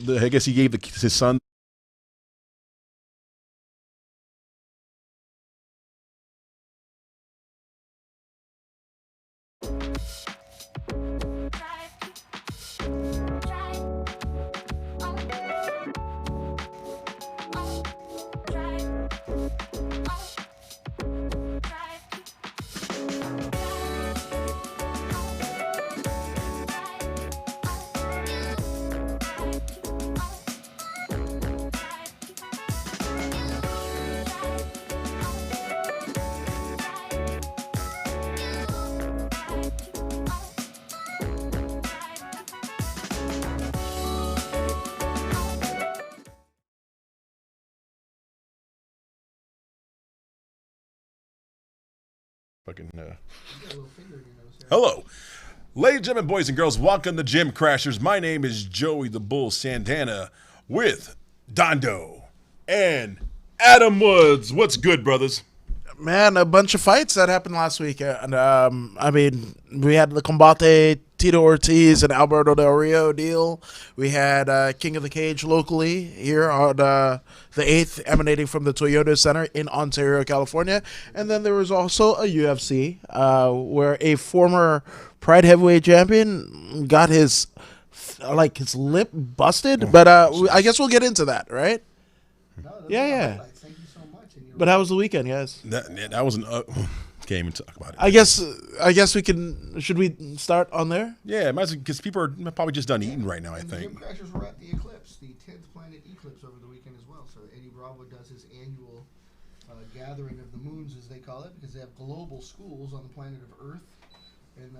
I guess he gave his son. Fucking. Hello. Ladies and gentlemen, boys and girls, welcome to Gym Crashers. My name is Joey the Bull Santana with Dondo and Adam Woods. What's good, brothers? Man, a bunch of fights that happened last week. And I mean, we had the Combate, Tito Ortiz, and Alberto Del Rio deal. We had King of the Cage locally here on the 8th, emanating from the Toyota Center in Ontario, California. And then there was also a UFC where a former Pride Heavyweight champion got his lip busted. But I guess we'll get into that, right? No, Yeah. Thank you so much. And But how was the weekend, guys? That was an. Can't even talk about it. I guess we can. Should we start on there? Yeah, because people are probably just done eating right now, I and the Gym think. Crashers were at the Eclipse, the 10th Planet Eclipse over the weekend as well. So Eddie Bravo does his annual gathering of the moons, as they call it, because they have global schools on the planet of Earth. And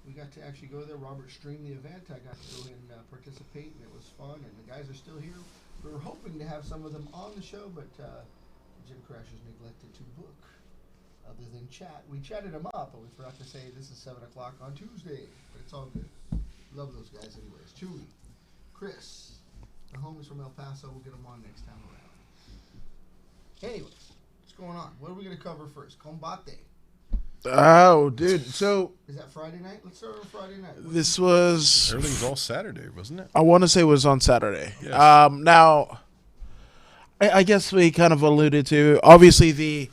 we got to actually go there. Robert streamed the event. I got to go and participate, and it was fun. And the guys are still here. We were hoping to have some of them on the show, but Gym Crashers neglected to book. Other than chat, we chatted them up, but we forgot to say this is 7 o'clock on Tuesday. But it's all good. Love those guys, anyways. Chewy, Chris, the homies from El Paso. We'll get them on next time around. Anyways, what's going on? What are we gonna cover first? Combate. Oh, dude. So Is that Friday night? Let's start on Friday night. this was. Everything's all Saturday, wasn't it? I want to say it was on Saturday. Yes. Now, I guess we kind of alluded to obviously the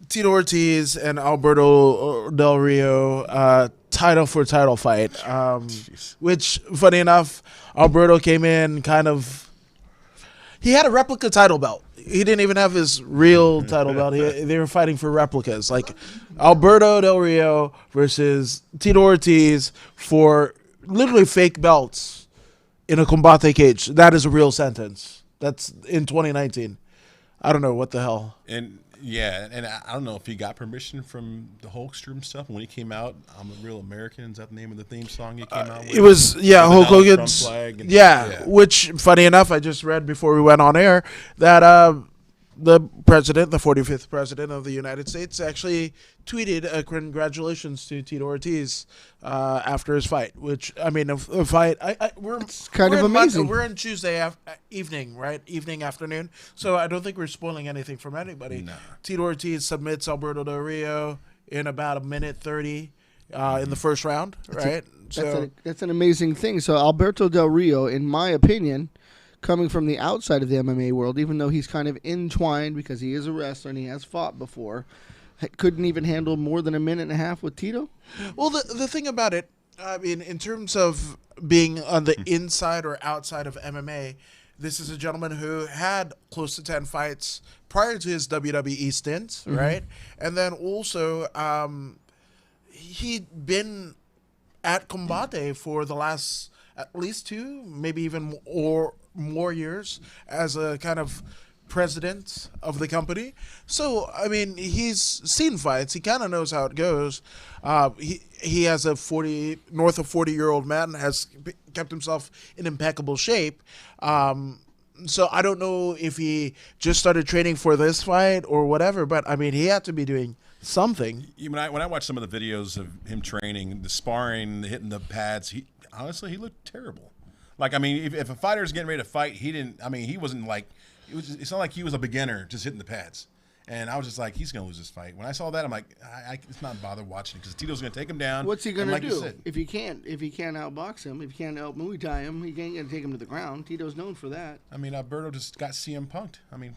Tito Ortiz and Alberto Del Rio title for title fight. Which, funny enough, Alberto came in kind of. He had a replica title belt. He didn't even have his real title belt. They were fighting for replicas, like Alberto Del Rio versus Tito Ortiz for literally fake belts in a combate cage. That is a real sentence. That's in 2019. I don't know what the hell. And yeah, and I don't know if he got permission from the Hulkster stuff when he came out. I'm a Real American. Is that the name of the theme song he came out with? It was, yeah, With the Hulk Donald Trump Hogan's. flag and- Yeah, which, funny enough, I just read before we went on air that the president, the 45th president of the United States, actually tweeted congratulations to Tito Ortiz after his fight. Which, I mean, a fight. We're kind we're of in amazing. We're in Tuesday evening, right? Evening, afternoon. So I don't think we're spoiling anything from anybody. Nah. Tito Ortiz submits Alberto Del Rio in about a minute 30 in the first round, right? That's an amazing thing. So Alberto Del Rio, in my opinion, coming from the outside of the MMA world, even though he's kind of entwined because he is a wrestler and he has fought before, couldn't even handle more than a minute and a half with Tito. Well, the thing about it, I mean, in terms of being on the inside or outside of MMA, this is a gentleman who had close to 10 fights prior to his WWE stint, right? And then also, he'd been at Combate for the last at least 2, maybe even more years as a kind of president of the company. So, I mean, he's seen fights. He kind of knows how it goes. He has a north of 40-year-old man, has kept himself in impeccable shape. So I don't know if he just started training for this fight or whatever, but I mean, he had to be doing something. When I watched some of the videos of him training, the sparring, the hitting the pads, he looked terrible. Like, I mean, if a fighter's getting ready to fight, he didn't. I mean, he wasn't like. It's not like he was a beginner just hitting the pads. And I was just like, he's going to lose this fight. When I saw that, I'm like, it's not bother watching because Tito's going to take him down. What's he And gonna like you do said, if he can't outbox him? If he can't out Muay Thai him, he ain't gonna take him to the ground. Tito's known for that. I mean, Alberto just got CM punked. I mean,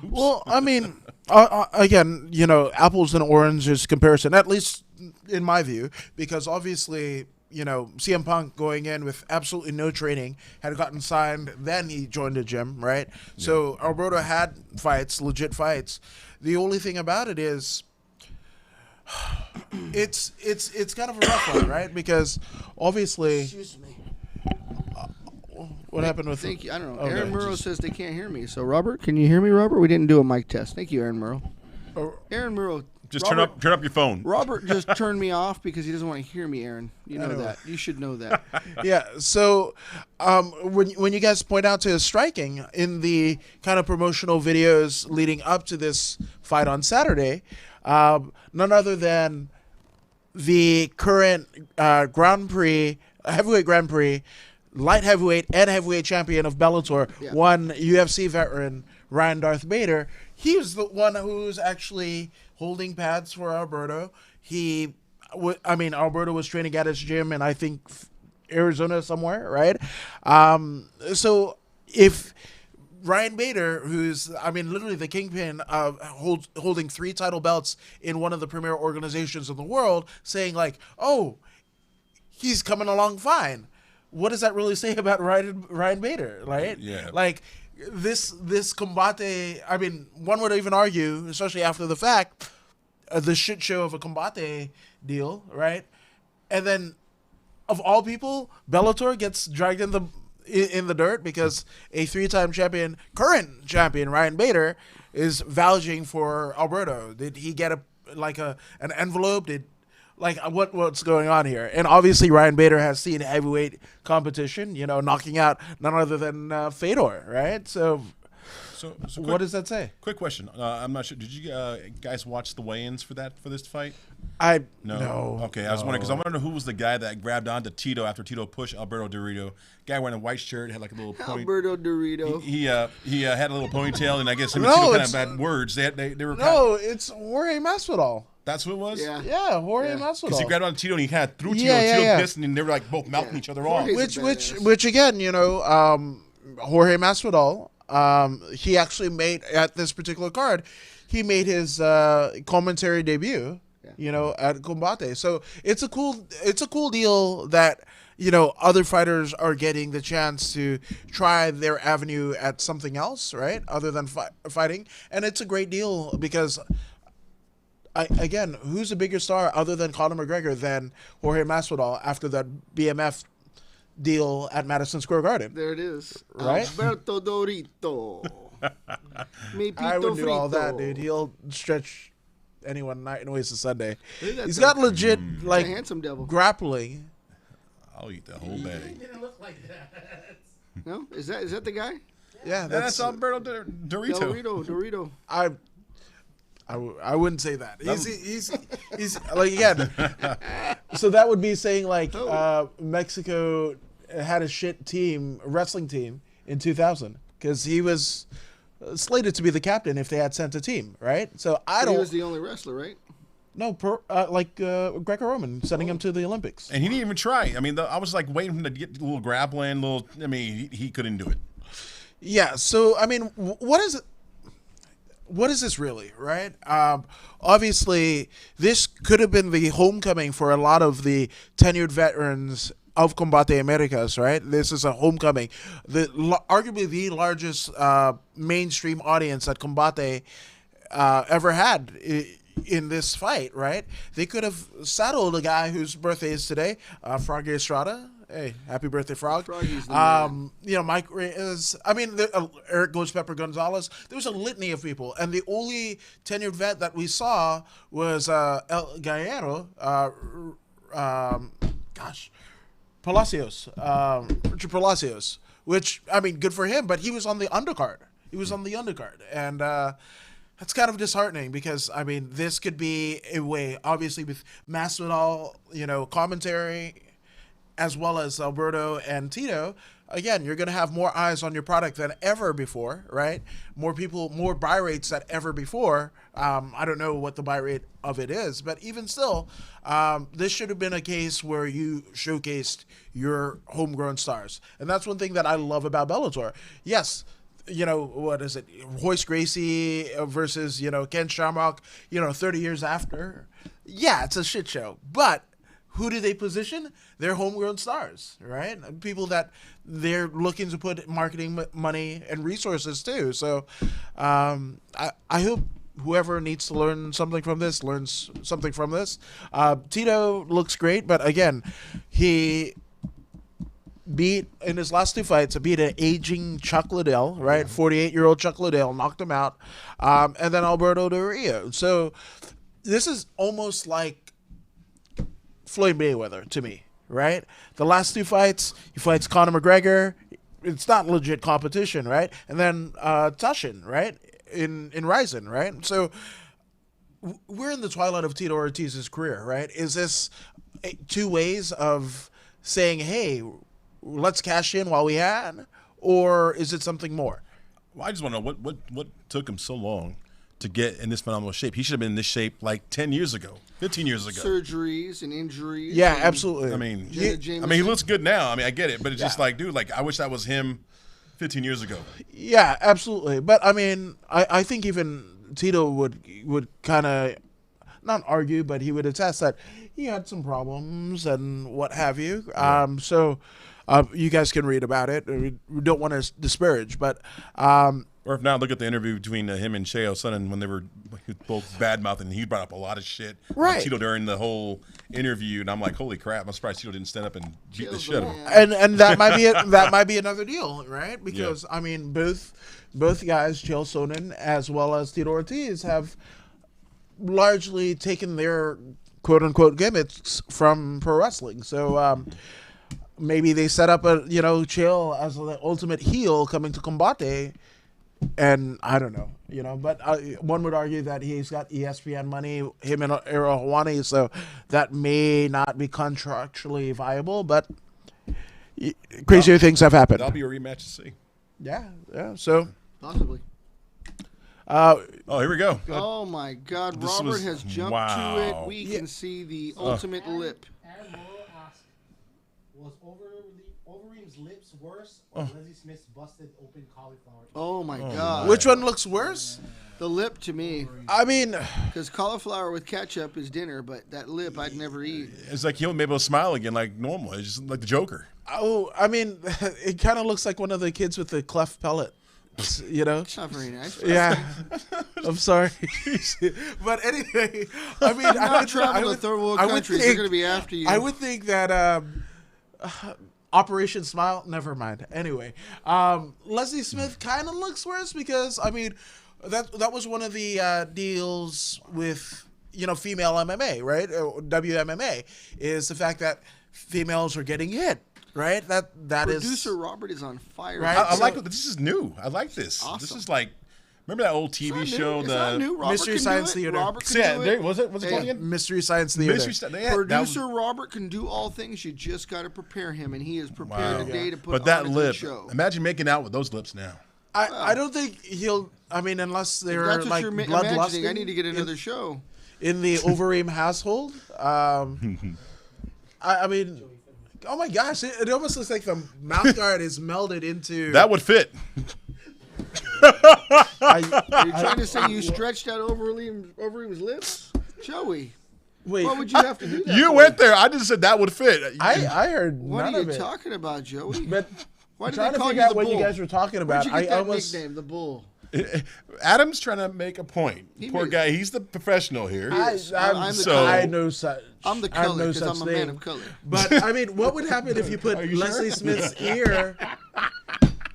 Well, I mean, again, apples and oranges comparison, at least in my view, because obviously, CM Punk going in with absolutely no training, had gotten signed, then he joined the gym, right? Yeah. So Alberto had fights, legit fights. The only thing about it is, it's kind of a rough one, right? Because obviously, Excuse me. what happened with? Thank you. I don't know. Okay. Aaron Murrow says they can't hear me. So Robert, can you hear me, Robert? We didn't do a mic test. Thank you, Aaron Murrow. Aaron Murrow. just Robert, turn up your phone. Robert just turned me off because he doesn't want to hear me, Aaron. You know that. You should know that. Yeah. So, when you guys point out to his striking in the kind of promotional videos leading up to this fight on Saturday, none other than the current heavyweight Grand Prix, light heavyweight and heavyweight champion of Bellator, Yeah. one UFC veteran, Ryan Darth Bader. He was the one who was actually holding pads for Alberto. Alberto was training at his gym in, I think, Arizona somewhere, right? So if Ryan Bader, who's, literally the kingpin of holding 3 title belts in one of the premier organizations in the world, saying like, oh, he's coming along fine. What does that really say about Ryan Bader, right? Yeah. Like, this Combate, one would even argue, especially after the fact, the shit show of a Combate deal, right? And then, of all people, Bellator gets dragged in the dirt because a 3-time current champion, Ryan Bader, is vouching for Alberto. Did he get an envelope? What's going on here? And obviously Ryan Bader has seen heavyweight competition, knocking out none other than Fedor, right? So what does that say? Quick question. I'm not sure. Did you guys watch the weigh-ins for this fight? No. Okay, I was wondering because I want to know who was the guy that grabbed onto Tito after Tito pushed Alberto Dorito. Guy wearing a white shirt, had like a little point. Alberto Dorito. He had a little ponytail, and I guess him No, and Tito kind it's- of had words. They were No, it's Jorge Masvidal. That's what it was. Yeah. Yeah, Jorge Masvidal. Because he grabbed on Tito and he kind of threw Tito. Yeah, and Tito yeah. pissed, and then they were like both mouthing each other off. Jorge's a which badass. again, Jorge Masvidal, he actually made at this particular card, he made his commentary debut, at Combate. So it's a cool deal that other fighters are getting the chance to try their avenue at something else, right, other than fighting, and it's a great deal because. Again, who's a bigger star other than Conor McGregor than Jorge Masvidal after that BMF deal at Madison Square Garden? There it is. Right? Alberto Dorito. Mi I pito would do all that, frito. dude. He'll stretch anyone night and waste a Sunday. Look at that He's dog. got legit He's like a handsome devil. grappling. I'll eat the whole bag. Didn't look like that. No? Is that the guy? Yeah, That's that's Alberto Dorito. Dorito. I wouldn't say that. He's like again. So that would be saying like Mexico had a shit wrestling team in 2000 because he was slated to be the captain if they had sent a team, right? So I He don't was the only wrestler, right? no Greco-Roman sending him to the Olympics. And he didn't even try. I was like waiting for him to get a little grappling, he couldn't do it. Yeah. So what is it? What is this really, right? Obviously, this could have been the homecoming for a lot of the tenured veterans of Combate Americas, right? This is a homecoming. Arguably the largest mainstream audience that Combate ever had in this fight, right? They could have saddled a guy whose birthday is today, Frog Estrada. Hey, happy birthday, Frog. Froggy's the man. Mike is. Eric Ghost Pepper Gonzalez. There was a litany of people, and the only tenured vet that we saw was El Guerrero. Palacios, Richard Palacios. Which good for him, but he was on the undercard. And that's kind of disheartening because this could be a way, obviously with Masvidal, commentary. as well as Alberto and Tito, again, you're going to have more eyes on your product than ever before, right? More people, more buy rates than ever before. I don't know what the buy rate of it is, but even still, this should have been a case where you showcased your homegrown stars. And that's one thing that I love about Bellator. Yes, what is it? Royce Gracie versus, Ken Shamrock, 30 years after. Yeah, it's a shit show. But who do they position? They're homegrown stars, right? People that they're looking to put marketing money and resources to. So I hope whoever needs to learn something from this learns something from this. Tito looks great, but again, he beat in his last 2 fights. Beat an aging Chuck Liddell, right? 48-year-old Chuck Liddell knocked him out, and then Alberto Del Rio. So this is almost like Floyd Mayweather to me, right? The last 2 fights, he fights Conor McGregor. It's not legit competition, right? And then Tushin, right? In Ryzen, right? So we're in the twilight of Tito Ortiz's career, right? Is this 2 ways of saying, hey, let's cash in while we can, or is it something more? Well, I just want to know what took him so long to get in this phenomenal shape. He should have been in this shape like 10 years ago, 15 years ago. Surgeries and injuries. Yeah, and absolutely. I mean, Jameson. he looks good now. I mean, I get it, but it's just like, dude, like I wish that was him 15 years ago. Yeah, absolutely. But I mean, I think even Tito would kind of not argue, but he would attest that he had some problems and what have you. So you guys can read about it. We don't want to disparage, but or if not, look at the interview between him and Chael Sonnen when they were both bad mouthing. He brought up a lot of shit on Tito during the whole interview, and I'm like, holy crap! I'm surprised Tito didn't stand up and beat the shit out of him. And that might be another deal, right? Because I mean, both guys, Chael Sonnen as well as Tito Ortiz, have largely taken their quote unquote gimmicks from pro wrestling. So maybe they set up a Chael as the ultimate heel coming to Combate. And I don't know, but one would argue that he's got ESPN money, him and Ariel Helwani, so that may not be contractually viable, but crazier things have happened. That'll be a rematch to see. Yeah, so. Possibly. Oh, here we go. Oh, my God. This Robert was- has jumped wow. to it. We can see the ultimate lip. Aaron Morrow asked, was Overeem's lips worse or Leslie Smith's busted open cauliflower? Oh, my God. Which one looks worse? The lip to me. I mean, Because cauliflower with ketchup is dinner, but that lip I'd never eat. It's like he'll be able to smile again like normal. It's just like the Joker. I mean, it kind of looks like one of the kids with the cleft palate. It's not very nice. Yeah, I'm sorry, but anyway, I mean, You're not traveling to third world countries. They're going to be after you. I would think that Operation Smile. Never mind. Anyway, Leslie Smith kind of looks worse because I mean, that was one of the deals with female MMA, right? WMMA is the fact that females are getting hit. Right, that is. Producer Robert is on fire. Right? I like this is new. I like this. Awesome. This is like, remember that old TV show? It's not new. Robert Mystery can Science do it. Theater. Robert can Yeah, do there, it. what's it called again? Mystery Science Theater. Producer Robert can do all things. You just got to prepare him, and he is prepared Wow. today to put But that on a lip, good show. imagine making out with those lips now. I don't think he'll. I mean, unless If they're that's what like you're bloodlusting. imagining. I need to get another show. in the Overeem household. I mean, oh my gosh, it almost looks like the mouth guard is melded into. That would fit. Are you trying to say you stretched out Overeem's lips? Joey, Wait, what would you have to do that You for? went there. I just said that would fit. I heard What none are of you it. talking about, Joey? But Why I'm did trying they to call figure you out the what bull? you guys were talking about. Where'd you get I that almost. nickname, the bull? Adam's trying to make a point. He Poor made- guy. He's the professional here. I'm the So- color. I know such. I'm the I color know because such I'm a thing. man of color. But I mean, what would happen if you put Are you Leslie sure? Smith's ear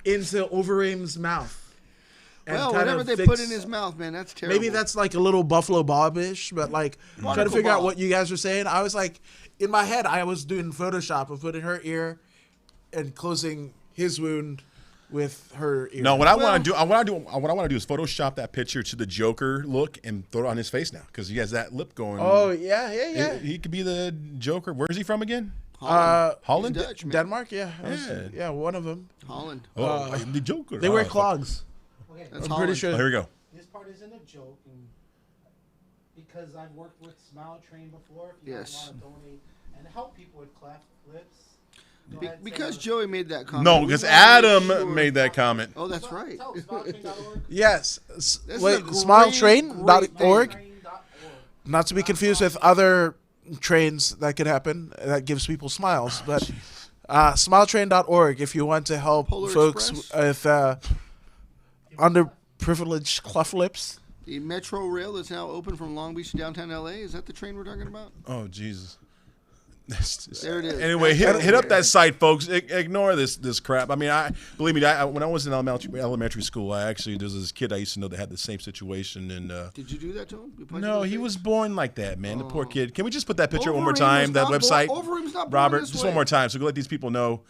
into Overeem's mouth? and Well, kind whatever of they fix- put in his mouth, man, that's terrible. Maybe that's like a little Buffalo Bob-ish, but like trying to Barnacle figure out Bob. what you guys were saying. I was like, in my head, I was doing Photoshop of putting her ear and closing his wound with her ear. No, what I want to do, what I want to do is Photoshop that picture to the Joker look and throw it on his face now because he has that lip going. Oh yeah. He could be the Joker. Where's he from again? Holland? He's Dutch, man. Denmark, yeah, Yeah. one of them. Holland. Oh, I am the Joker. They wear fuck. clogs. Okay, That's I'm Holland. pretty sure. Oh, here we go. this part isn't a joke, and because I've worked with Smile Train before. If you Yes. guys want to donate and help people with cleft lips. go Be- ahead, because say, Joey made that comment. No, we because wanna make Adam sure- made that comment. Oh, that's right. Tell smiletrain.org. Yes. This is a Wait, great, smiletrain.org. great Not to be confused with other trains that could happen that gives people smiles, but smiletrain.org if you want to help Polar folks Express? with underprivileged cleft lips. The Metro Rail that's now open from Long Beach to downtown LA. Is that the train we're talking about? Oh, Jesus. There it is. Anyway, hit up that site, folks. Ignore this crap. I mean, believe me. When I was in elementary school, there's this kid I used to know that had the same situation, and Did you do that to him? You punched him no, in the he face? was born like that, man. The poor kid. Can we just put that picture one more Overeem time? was That not website, Overeem's not born Robert. this Just way. one more time, so we can let these people know.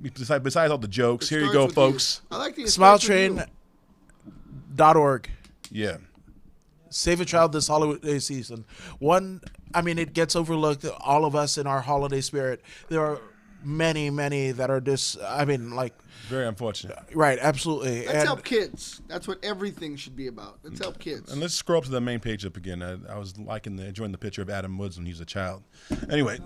Besides all the jokes, It here you starts go, with folks. I like the it starts with you. Smiletrain.org. Yeah. Save a child this holiday season. It gets overlooked. All of us in our holiday spirit. There are many that are Very unfortunate. right, absolutely. Let's help kids. That's what everything should be about. Let's help kids. And let's scroll up to the main page up again. I was enjoying the picture of Adam Woods when he was a child. Anyway,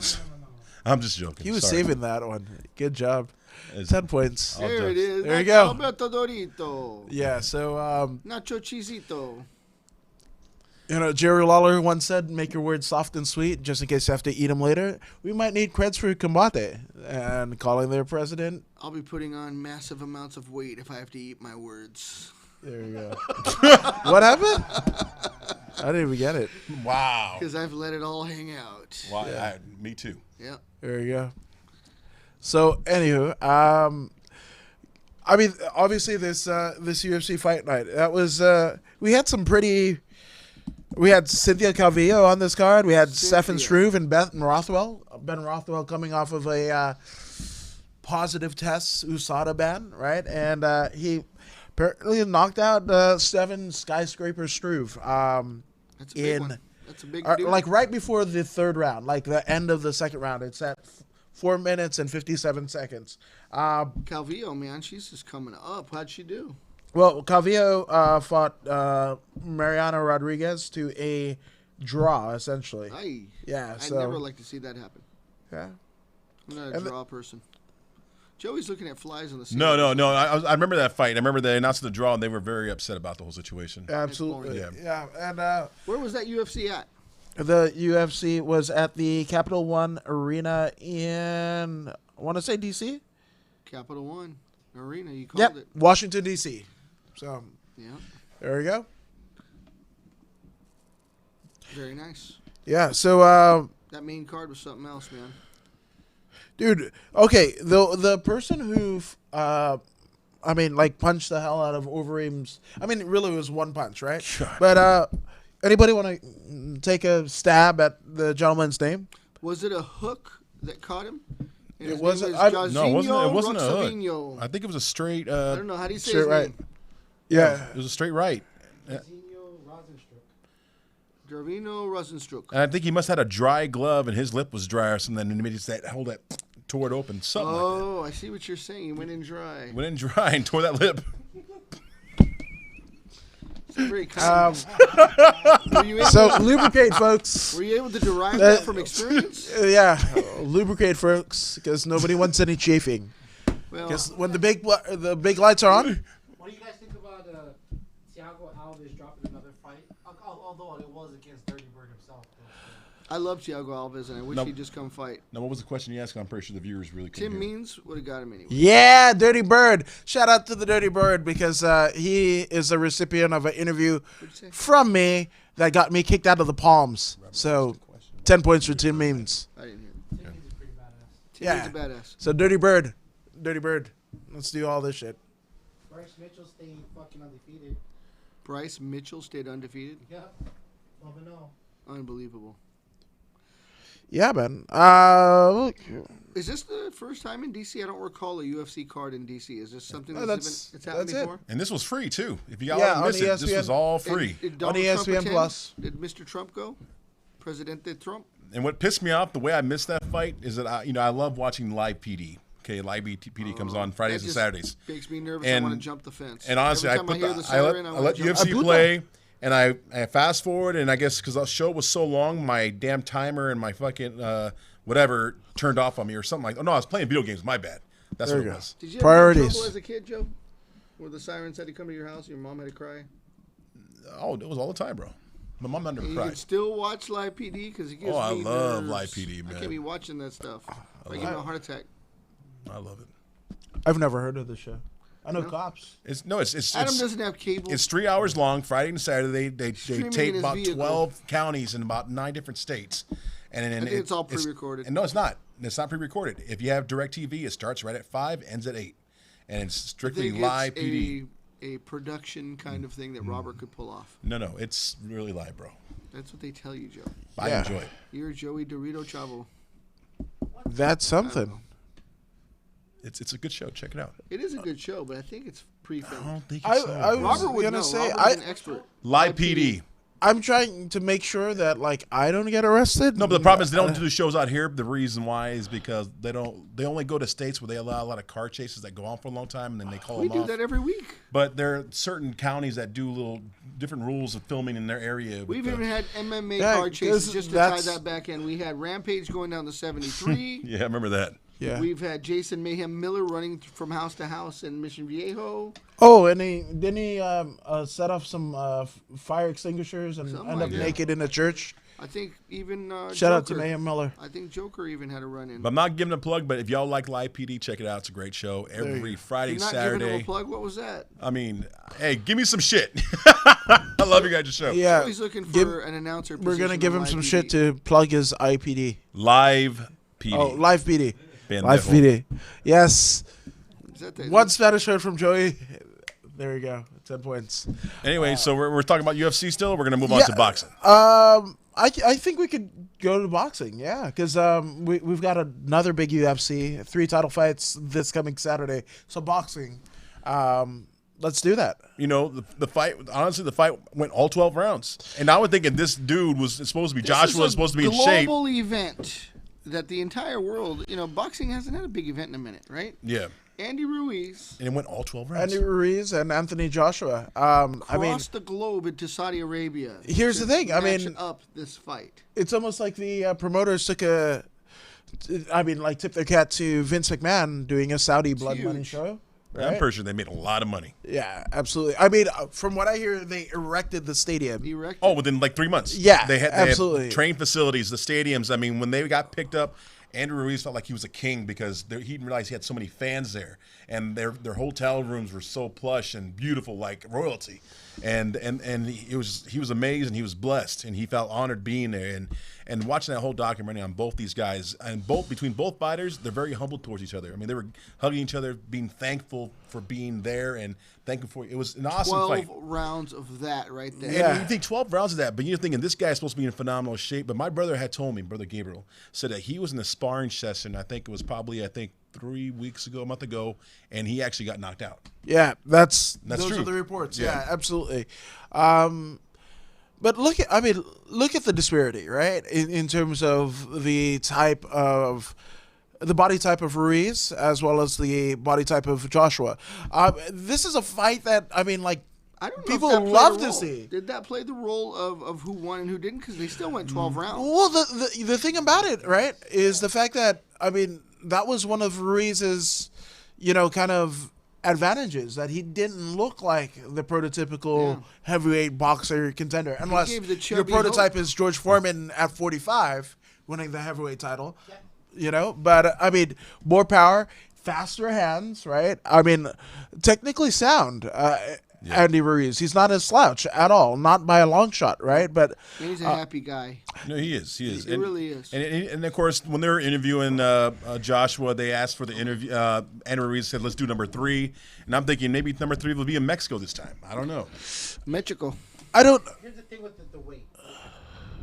I'm just joking. He was Sorry. saving that one. Good job. It's- 10 points. I'll There it just- is. There you That's go. Alberto Dorito. Yeah, so Nacho Chisito. Jerry Lawler once said, make your words soft and sweet just in case you have to eat them later. We might need creds for combate. And calling their president. I'll be putting on massive amounts of weight if I have to eat my words. There you go. What happened? I didn't even get it. Wow. Because I've let it all hang out. Wow. Me too. Yeah. There you go. So, anywho, obviously this UFC fight night, that was, we had some pretty... We had Cynthia Calvillo on this card. We had Stefan Struve and Ben Rothwell. Ben Rothwell coming off of a positive test USADA ban, right? And he apparently knocked out Stefan Skyscraper Struve. That's a big one. That's a big deal. Like right before the third round, like the end of the second round. It's at 4 minutes and 57 seconds. Calvillo, man, she's just coming up. How'd she do? Well, Calvillo fought Mariana Rodriguez to a draw, essentially. Yeah, I'd so never like to see that happen. yeah. I'm not a And draw person. Joey's looking at flies on the No. ceiling. I remember that fight. I remember they announced the draw, and they were very upset about the whole situation. Absolutely. Yeah. Yeah. And Where was that UFC at? the UFC was at the Capital One Arena in, I want to say, D.C.? Capital One Arena. You called Yep, it. Washington, D.C. So Yeah. there we go. Very nice. Yeah, so, That main card was something else, man. dude, okay, the person who, punched the hell out of Overeem's, it really was one punch, right? But anybody want to take a stab at the gentleman's name? Was it a hook that caught him? And It his wasn't- name I- was No, it wasn't a hook. Roxavinho. I think it was a straight. I don't know. How do you say Straight his right. name? Yeah. It was a straight right. Zinho Rosenstruck. Dravino Rosenstruck. And I think he must have had a dry glove, and his lip was dry or something, and he made tore it open, something like Oh, I see what you're saying. He went in dry. that. Went in dry and tore that lip. It's very kind. Were you able, So lubricate, folks. were you able to derive that from experience? Yeah, lubricate, folks, because nobody wants any chafing. Well, Because when the big lights are on, What do you guys think about Thiago Alves dropping another fight? Although it was against Dirty Bird himself. I love Thiago Alves, and I wish No. he'd just come fight. Now, what was the question you asked? I'm pretty sure the viewers really couldn't Tim hear. Means would have got him anyway. yeah, Dirty Bird. Shout out to the Dirty Bird because he is a recipient of an interview What'd you say? from me that got me kicked out of the Palms. So 10 points for Tim Means. I didn't hear. Tim Means is pretty badass. Tim Yeah. Means a badass. So Dirty Bird. Let's do all this shit. Bryce Mitchell stayed fucking undefeated. Bryce Mitchell stayed undefeated. Yep. 12-0. Unbelievable. Yeah, man. Look, Is this the first time in DC? I don't recall a UFC card in DC. Is this something No, that's happened that's it. before? And this was free too. If you got Yeah, to on miss it, this ESPN. was all free. Did On Donald Trump ESPN attend? Plus. Did Mr. Trump go? Presidente Trump? And what pissed me off, the way I missed that fight is that I love watching live PD. Okay, live PD comes on Fridays That and just Saturdays. Makes me nervous. I And- want to jump the fence. And honestly, Every I time put hear the, the I let, siren, I wanna let jump UFC the play, and I fast forward, and I guess because the show was so long, my damn timer and my fucking whatever turned off on me or something like. Oh no, I was playing video games. My bad. That's There what you it go. was. Did you ever Priorities. get in trouble as a kid, Joe? Where the siren said he'd come to your house, and your mom had to cry? Oh, it was all the time, bro. My mom never And you cried. can still watch Live PD because it gives me I love nerves. Live PD, I man. can't be watching that stuff. I give me a heart attack. I love it. I've never heard of the show. I know Cops. It's Adam doesn't have cable. It's 3 hours long, Friday and Saturday. They Streaming in tape his about vehicle. 12 counties in about 9 different states. And I think it's all pre-recorded. And no, it's not. It's not pre-recorded. If you have DirecTV, it starts right at 5, ends at 8. And it's I strictly think live it's PD. a production kind of thing that Robert could pull off. No, it's really live, bro. That's what they tell you, Joe. I Yeah. enjoy it. You're Joey Dorito Chavo. That's something. It's a good show. Check it out. It is a good show, but I think it's pre-filmed. don't think I was Robert would gonna know. say Robert's an expert. Live PD. I'm trying to make sure that like I don't get arrested. No, but the problem is they don't do the shows out here. The reason why is because they only go to states where they allow a lot of car chases that go on for a long time, and then they call We them do off. that every week. But there are certain counties that do little different rules of filming in their area. with We've the- even had MMA Yeah, car chases 'cause just to tie that's- that back in. We had Rampage going down to 73. Yeah, I remember that. Yeah. We've had Jason Mayhem Miller running from house to house in Mission Viejo. Oh, and didn't he set off some fire extinguishers and Something end like up that. naked in a church? I think even Shout out to Joker- Mayhem Miller. I think Joker even had a run in. But I'm not giving a plug, but if y'all like Live PD, check it out. It's a great show. Every Friday, You're not giving him Saturday. a plug. What was that? I mean, hey, give me some shit. I love your guys' show. Yeah, He's looking for give- an announcer. we're gonna position give on him Live some TV. shit to plug his IPD. Live PD. Oh, live PD. Pendejo. Live PD. Yes. Is that the, One Spanish word from Joey. There we go. 10 points. Anyway, so we're talking about UFC still. Or we're gonna move on Yeah. to boxing. I think we could go to boxing, yeah, because we've got another big UFC, 3 title fights this coming Saturday. So boxing, let's do that. You know, the fight. Honestly, the fight went all 12 rounds, and I was thinking this dude was supposed to be Joshua was supposed to be in shape. global event that the entire world, boxing hasn't had a big event in a minute, right? Yeah, Andy Ruiz and it went all 12 rounds. Andy Ruiz and Anthony Joshua. I mean, crossed the globe into Saudi Arabia. Here's to the thing, I match mean- up this fight. it's almost like the promoters tipped their cat to Vince McMahon doing a Saudi blood money huge. show. I'm Right? pretty sure they made a lot of money. Yeah, absolutely. I mean, from what I hear, they erected the stadium. Erected. Oh, within like 3 months. Yeah, they had absolutely. train facilities, the stadiums. I mean, when they got picked up, Andrew Ruiz felt like he was a king because he didn't realize he had so many fans there, and their hotel rooms were so plush and beautiful, like royalty. And he was amazed and he was blessed and he felt honored being there and watching that whole documentary on both these guys and between both fighters, they're very humble towards each other. I mean, they were hugging each other, being thankful for being there and thankful for it was an awesome 12 fight. rounds of that right there. Yeah. And you think 12 rounds of that, but you're thinking this guy's supposed to be in phenomenal shape. But my brother had told me, Brother Gabriel, said that he was in a sparring session, I think it was probably 3 weeks ago, a month ago, and he actually got knocked out. Yeah, those true. are the reports. Yeah. Yeah, absolutely. But look at the disparity, right? In terms of the body type of Ruiz as well as the body type of Joshua. This is a fight that I don't know people if that played love a to role. see. Did that play the role of who won and who didn't? Because they still went 12 rounds. Well, the thing about it, right, is the fact that that was one of Ruiz's, kind of advantages, that he didn't look like the prototypical heavyweight boxer contender, unless gave the your chubby prototype hope. is George Foreman at 45 winning the heavyweight title. But more power, faster hands, right? Technically sound. Andy Ruiz, he's not a slouch at all, not by a long shot, right? But And he's a happy guy. No, he is. He is. He really is. And of course, when they were interviewing Joshua, they asked for the interview. Andrew Ruiz said, "Let's do number 3," and I'm thinking maybe number 3 will be in Mexico this time. I don't know. Mexico. I don't. Here's the thing with the weight.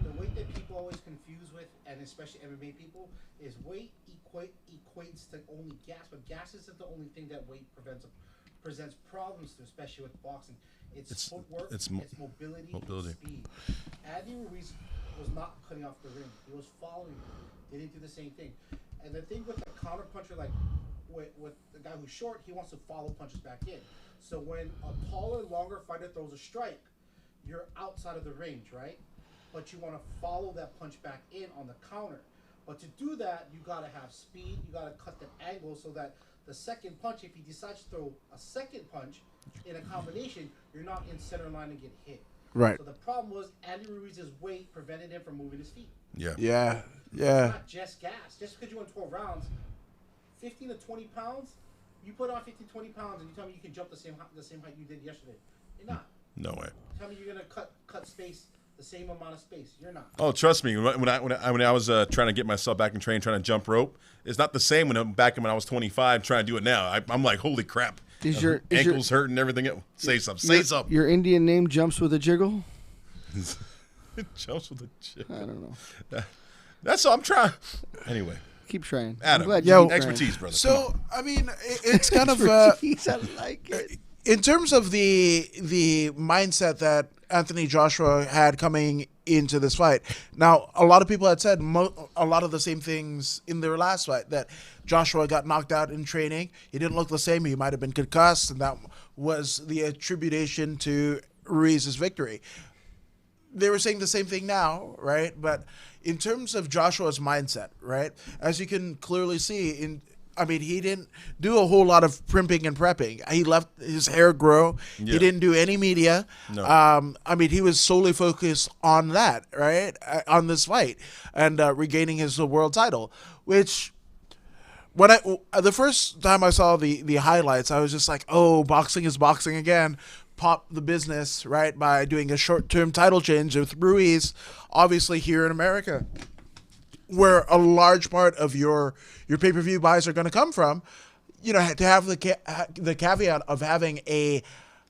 The weight that people always confuse with, and especially MMA people, is weight equates to only gas, but gas isn't the only thing that weight presents problems to, especially with boxing. It's footwork, it's it's mobility, mobility. and speed. Andy Ruiz was not cutting off the ring. He was following him. They didn't do the same thing. And the thing with the counter puncher, like with the guy who's short, he wants to follow punches back in. So when a taller, longer fighter throws a strike, you're outside of the range, right? But you want to follow that punch back in on the counter. But to do that, you got to have speed. You got to cut the angle so that the second punch, if he decides to throw a second punch in a combination, you're not in center line and get hit. Right. So the problem was Andy Ruiz's weight prevented him from moving his feet. Yeah. Yeah. It's Yeah. not just gas. Just because you won 12 rounds, 15 to 20 pounds, you put on 15, 20 pounds and you tell me you can jump the same height you did yesterday. You're not. No way. Tell me you're going to cut space, the same amount of space. You're not. Oh, trust me. When I was trying to get myself back in training, trying to jump rope, it's not the same when I'm back when I was 25 trying to do it now. I'm like, holy crap. Is your Ankles hurting and everything. Say something. Say something. Your Indian name jumps with a jiggle? It jumps with a chip. I don't know. That's all I'm trying. Anyway, Keep trying. Adam, I'm glad yo, you keep trying. expertise, brother. So I mean, it's kind of Expertise, I like it. in terms of the mindset that Anthony Joshua had coming into this fight. Now, a lot of people had said a lot of the same things in their last fight, that Joshua got knocked out in training. He didn't look the same. He might have been concussed, and that was the attribution to Ruiz's victory. They were saying the same thing now, right? But in terms of Joshua's mindset, right, as you can clearly see, he didn't do a whole lot of primping and prepping. He let his hair grow. Yeah. He didn't do any media. No. He was solely focused on that, right, on this fight and regaining his world title, which when the first time I saw the highlights, I was just like, oh, boxing is boxing again. Pop the business, right, by doing a short-term title change with Ruiz, obviously here in America, where a large part of your pay-per-view buys are going to come from. You know, to have the caveat of having a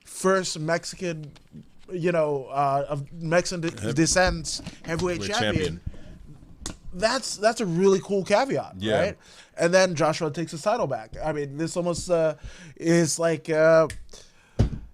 first Mexican, of Mexican descent heavyweight champion. That's a really cool caveat, Yeah. right? And then Joshua takes his title back. I mean, this almost is like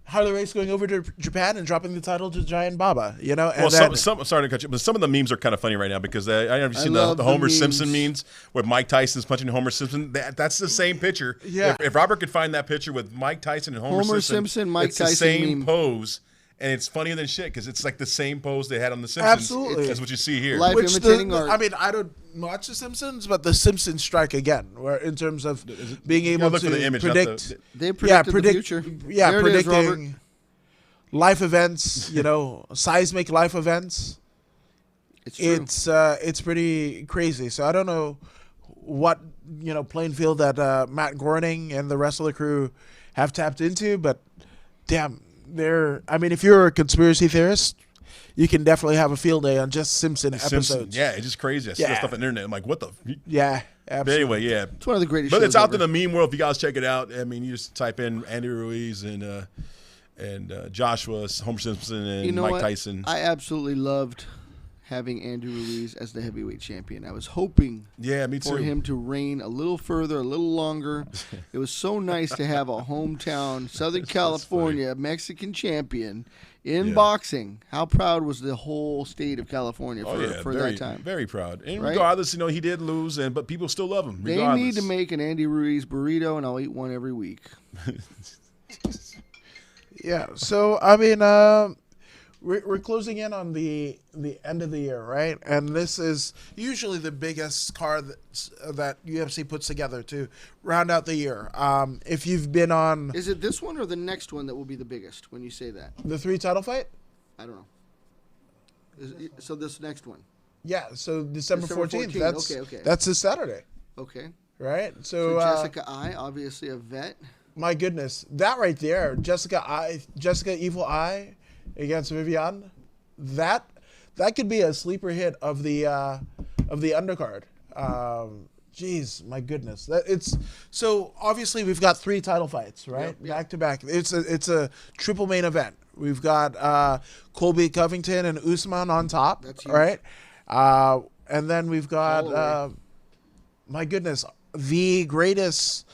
Harley Race going over to Japan and dropping the title to Giant Baba, And Well, then, sorry to cut you, but some of the memes are kind of funny right now because I have you seen love the the Homer memes. Simpson memes where Mike Tyson's punching Homer Simpson. That's the same picture. Yeah. If Robert could find that picture with Mike Tyson and Homer Homer Simpson, Simpson, Mike it's Tyson the same meme. pose, and it's funnier than shit because it's like the same pose they had on The Simpsons. Absolutely. That's what you see here. Life which imitating art. I don't watch The Simpsons, but The Simpsons strike again, where in terms of being able look to for the image, not predict. They predicted the future. Yeah, There it is, Robert. predicting life events, seismic life events. It's true. It's pretty crazy. So I don't know what playing field that Matt Groening and the rest of the crew have tapped into, but damn, if you're a conspiracy theorist, you can definitely have a field day on just Simpson episodes. Simpsons. Yeah, it's just crazy. I see that Yeah. stuff on the internet. I'm like, what the? Yeah, But absolutely. anyway, yeah. It's one of the greatest But shows it's out ever. in the meme world. If you guys check it out, you just type in Andy Ruiz and Joshua, Homer Simpson, and You know Mike what? Tyson. I absolutely loved having Andy Ruiz as the heavyweight champion. I was hoping Yeah, me for too. him to reign a little further, a little longer. It was so nice to have a hometown Southern California Mexican champion in Yeah. boxing. How proud was the whole state of California Oh, yeah, for very, that time? very proud. And Right? regardless, he did lose, but people still love him. They Regardless. need to make an Andy Ruiz burrito, and I'll eat one every week. Yeah. So we're closing in on the end of the year, right? And this is usually the biggest card that UFC puts together to round out the year. If you've been on Is it this one or the next one that will be the biggest when you say that? the 3 title fight, I don't know. So this next one. yeah. So December December 14th. 14th, That's okay. that's this Saturday, Okay. right? So So, Jessica I, obviously a vet. my goodness, that right there, Jessica Evil Eye against Viviane, that could be a sleeper hit of the undercard. Jeez, my goodness, it's so obviously we've got 3 title fights, right, Yep. back to back. It's a triple main event. We've got Colby Covington and Usman on top, That's huge. right? And then we've got Holloway. my goodness, the greatest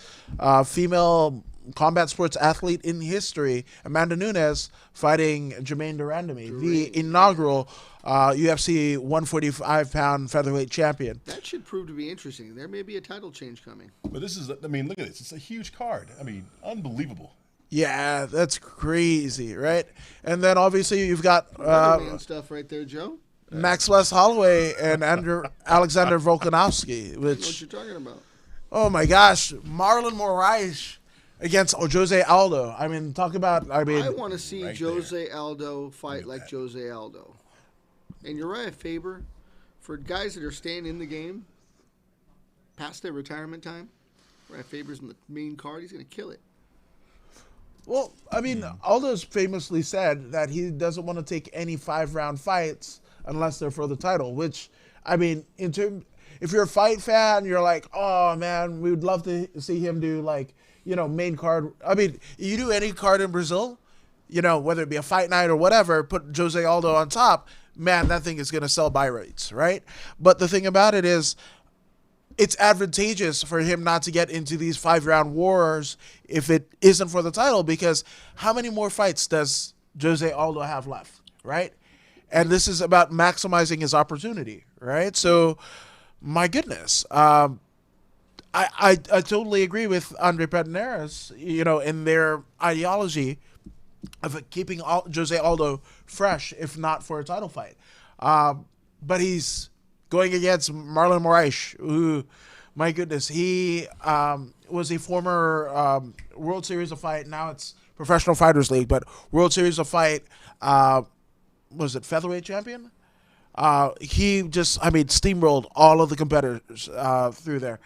female combat sports athlete in history, Amanda Nunes, fighting Jermaine Durandamy, the inaugural UFC 145-pound featherweight champion. That should prove to be interesting. There may be a title change coming. But this is, I mean, look at this. It's a huge card. I mean, unbelievable. Yeah, that's crazy, right? And then obviously you've got Weatherman stuff right there, Joe. Max West Holloway and Alexander Volkanovski, I know what which, you're talking about. oh my gosh, Marlon Moraes against Jose Aldo. I mean, talk about, I want to see right Jose Aldo fight at like that. Jose Aldo. And Uriah Faber, for guys that are staying in the game past their retirement time, Uriah Faber's in the main card. He's going to kill it. well, I mean, Aldo's famously said that he doesn't want to take any 5-round fights unless they're for the title, which, I mean, if you're a fight fan, you're like, oh man, we would love to see him do like, main card. I mean, you do any card in Brazil, whether it be a fight night or whatever, put Jose Aldo on top, man, that thing is going to sell buy rates, right? But the thing about it is, it's advantageous for him not to get into these 5-round wars if it isn't for the title, because how many more fights does Jose Aldo have left, right? And this is about maximizing his opportunity, right? So, my goodness, I totally agree with Andre Pederneiras, in their ideology of keeping Jose Aldo fresh, if not for a title fight. But he's going against Marlon Moraes, who, my goodness, he was a former World Series of Fight. Now it's Professional Fighters League, but World Series of Fight, was it featherweight champion? He just, steamrolled all of the competitors through there.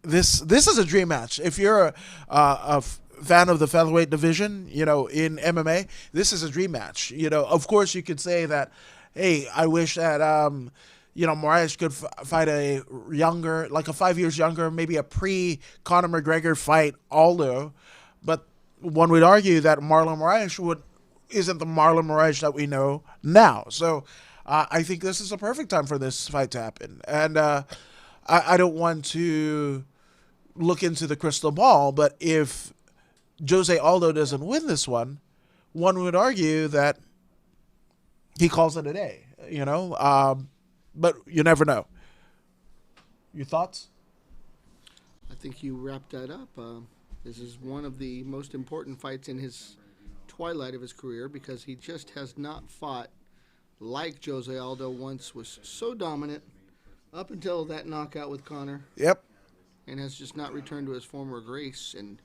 This is a dream match. If you're a fan of the featherweight division, in MMA, this is a dream match. Of course, you could say that, hey, I wish that Moraes could fight a younger, like a 5 years younger, maybe a pre-Conor McGregor fight Aldo, but one would argue that Marlon Moraes isn't the Marlon Moraes that we know now. So I think this is a perfect time for this fight to happen. And I don't want to look into the crystal ball, but if Jose Aldo doesn't win this one would argue that he calls it a day, but you never know. Your thoughts? I think you wrapped that up. This is one of the most important fights in his twilight of his career, because he just has not fought like Jose Aldo once was so dominant up until that knockout with Conor, Yep. and has just not returned to his former grace and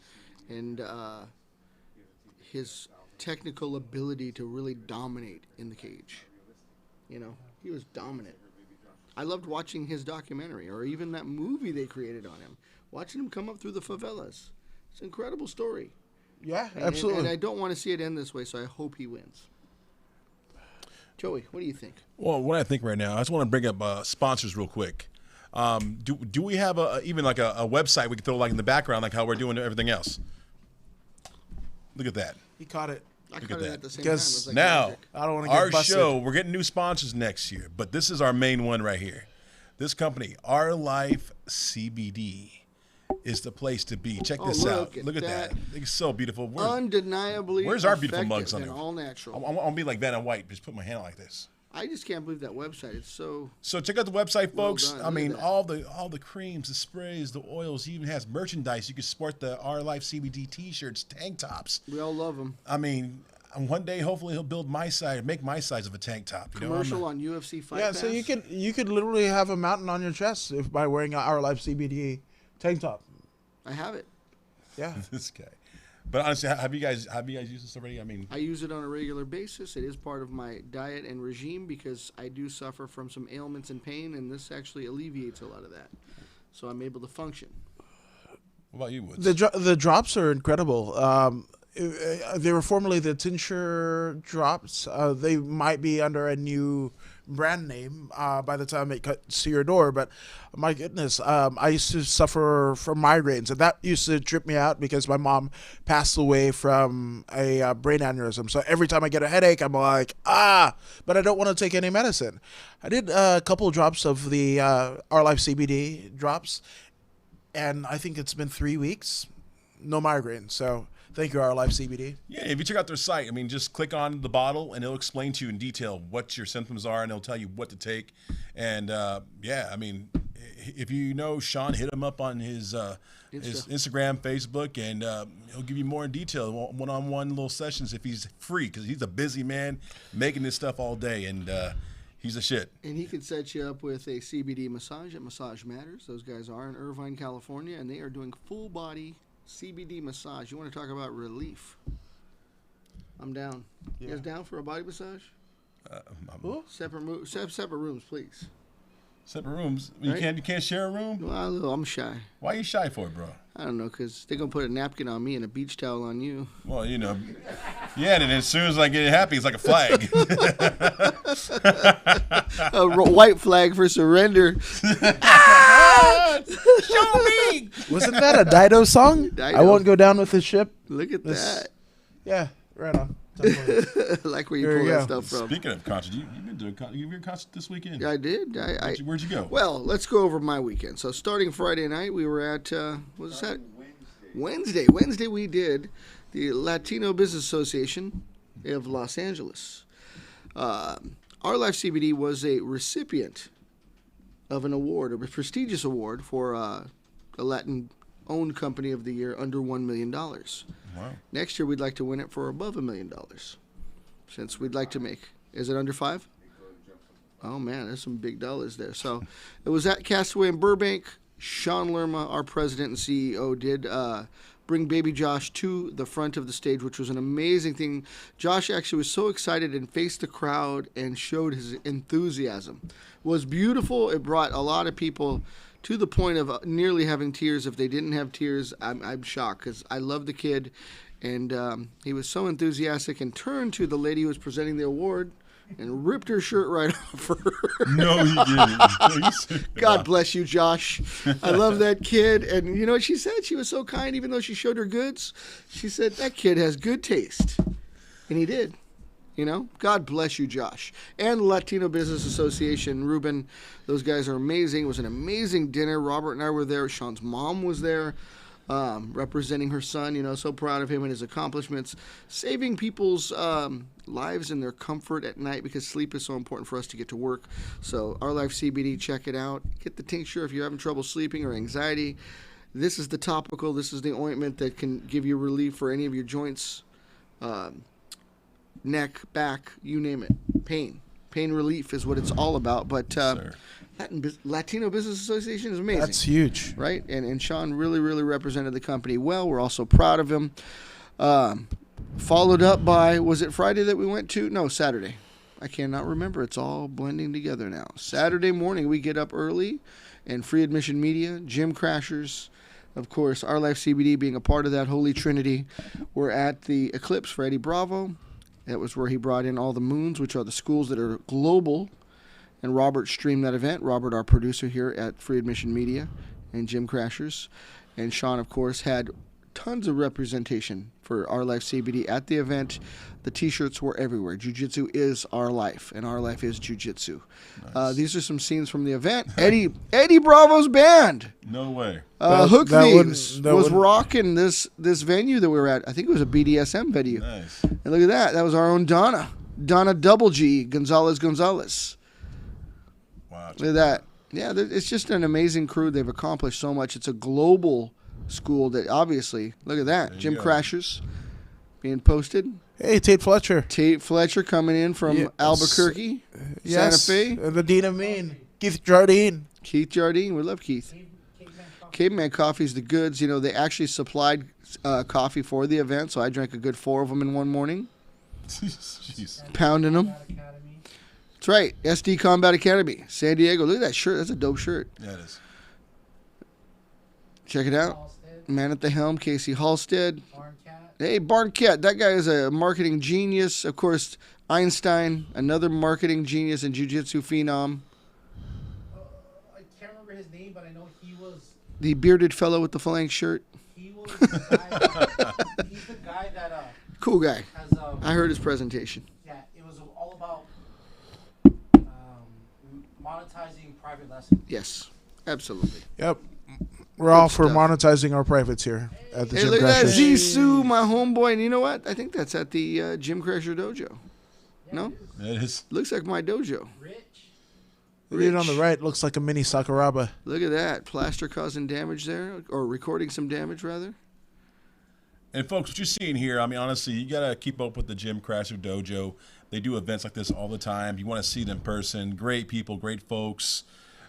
his technical ability to really dominate in the cage. He was dominant. I loved watching his documentary, or even that movie they created on him, watching him come up through the favelas. It's an incredible story. Yeah, And absolutely. I don't want to see it end this way, so I hope he wins. Joey, what do you think? Well, what I think right now, I just want to bring up sponsors real quick. Do we have even like a website we can throw like in the background, like how we're doing everything else? Look at that. He caught it. I Look caught at it that. at the same time. It Because was like Now, magic. I don't want to get our busted. show, we're getting new sponsors next year, but this is our main one right here. This company, Our Life CBD, is the place to be. Check Oh, this look out. at Look at that. that. It's so beautiful. Undeniably Where's our beautiful effective mugs on and there? all natural. I'm gonna be like Vanna White. Just put my hand like this. I just can't believe that website. It's so... So check out the website, Well folks. done. I Look mean, at that. all the creams, the sprays, the oils. He even has merchandise. You can sport the Our Life CBD T-shirts, tank tops. We all love them. I mean, one day hopefully he'll build my size, make my size of a tank top. You know, Commercial on UFC Fight Yeah, Pass. so you could literally have a mountain on your chest by wearing an Our Life CBD tank top. I have it. Yeah. this guy. But honestly, have you guys used this already? I mean, I use it on a regular basis. It is part of my diet and regime because I do suffer from some ailments and pain, and this actually alleviates a lot of that. So I'm able to function. what about you, Woods? The drops are incredible. They were formerly the tincture drops. They might be under a new brand name by the time it cuts to your door. But my goodness, I used to suffer from migraines, and that used to trip me out because my mom passed away from a brain aneurysm. So every time I get a headache, I'm like, but I don't want to take any medicine. I did a couple drops of the Our Life CBD drops, and I think it's been 3 weeks. no migraine. So thank you, Our Life CBD. Yeah, if you check out their site, I mean, just click on the bottle and it'll explain to you in detail what your symptoms are, and it'll tell you what to take. And yeah, I mean, if you know Sean, hit him up on his Instagram, Facebook, and he'll give you more in detail, one-on-one little sessions if he's free, because he's a busy man making this stuff all day, and he's a shit. And he can set you up with a CBD massage at Massage Matters. Those guys are in Irvine, California, and they are doing full body CBD massage. You want to talk about relief? I'm down. You guys down for a body massage? Separate rooms, please. Separate rooms. Right? You can't share a room? Well, I'm shy. Why are you shy for it, bro? I don't know, because they're going to put a napkin on me and a beach towel on you. Well, you know. Yeah, and as soon as I get happy, it's like a flag. A white flag for surrender. Show me! Wasn't that a Dido song? Dido. I won't go down with the ship. Look at that. Yeah, right on. I like where you There pull you that go. stuff from. Speaking of concerts, you've been doing you've been concert this weekend. Yeah, I did. Where'd you go? Well, let's go over my weekend. So starting Friday night, we were at, what was that? Wednesday. Wednesday we did the Latino Business Association of Los Angeles. Our Life CBD was a recipient of an award, a prestigious award for a Latin-owned company of the year under $1 million. Wow. Next year, we'd like to win it for above $1 million. Since we'd like to make, is it under 5? Oh man, there's some big dollars there. So it was at Castaway in Burbank. Sean Lerma, our president and CEO, did bring baby Josh to the front of the stage, which was an amazing thing. Josh actually was so excited and faced the crowd and showed his enthusiasm. It was beautiful. It brought a lot of people to the point of nearly having tears. If they didn't have tears, I'm shocked, because I love the kid. And he was so enthusiastic and turned to the lady who was presenting the award and ripped her shirt right off her. No, he didn't. God bless you, Josh. I love that kid. And you know what she said? She was so kind, even though she showed her goods. She said, that kid has good taste. And he did. You know, God bless you, Josh. And the Latino Business Association, Ruben, those guys are amazing. It was an amazing dinner. Robert and I were there. Sean's mom was there, representing her son. You know, so proud of him and his accomplishments. Saving people's lives and their comfort at night, because sleep is so important for us to get to work. So Our Life CBD, check it out. Get the tincture if you're having trouble sleeping or anxiety. This is the topical. This is the ointment that can give you relief for any of your joints, neck, back, you name it. Pain relief is what it's all about. But Latino Business Association is amazing. That's huge. Right? And Sean really, really represented the company well. We're also proud of him. Followed up by, was it Friday that we went to? No, Saturday. I cannot remember. It's all blending together now. Saturday morning, we get up early, and Free Admission Media, Gym Crashers, of course, Our Life CBD being a part of that holy trinity. We're at the Eclipse for Eddie Bravo. That was where he brought in all the moons, which are the schools that are global. And Robert streamed that event. Robert, our producer here at Free Admission Media and Gym Crashers. And Sean, of course, had tons of representation for Our Life CBD at the event. The T-shirts were everywhere. Jiu-Jitsu is our life, and our life is Jiu-Jitsu. Nice. These are some scenes from the event. Eddie Bravo's band. No way. Hook Thieves was would- rocking this venue that we were at. I think it was a BDSM venue. Nice. And look at that. That was our own Donna Double G Gonzalez. Wow. Look at that. Yeah, it's just an amazing crew. They've accomplished so much. It's a global school that obviously, look at that. There you Gym go. Crashers being posted. Hey, Tate Fletcher. Tate Fletcher coming in from Yes. Albuquerque, Yes. Santa Fe. The Dean of Mean. Keith Jardine. Keith Jardine. We love Keith. Caveman Coffee's the goods. You know, they actually supplied coffee for the event, so I drank a good 4 of them in one morning, Jeez. pounding them. That's right. SD Combat Academy, San Diego. Look at that shirt. That's a dope shirt. Yeah, it is. Check it out. Man at the helm, Casey Halstead. Hey, Barncat. That guy is a marketing genius. Of course, Einstein, another marketing genius and jiu-jitsu phenom. I can't remember his name, but I know he was. The bearded fellow with the phalanx shirt. He was the guy. He's the guy that Cool guy. has. I heard his presentation. Yeah, it was all about monetizing private lessons. Yes, absolutely. Yep. We're all for stuff. monetizing our privates here at the Hey, Gym look at that Crashers. Zissou, my homeboy. And you know what? I think that's at the Gym Crasher dojo. No? It is. Looks like my dojo. Rich. The dude on the right looks like a mini Sakuraba. Look at that. Plaster causing damage there, or recording some damage, rather. And folks, what you're seeing here, I mean, honestly, you gotta keep up with the Gym Crasher Dojo. They do events like this all the time. You want to see them in person. Great people, great folks.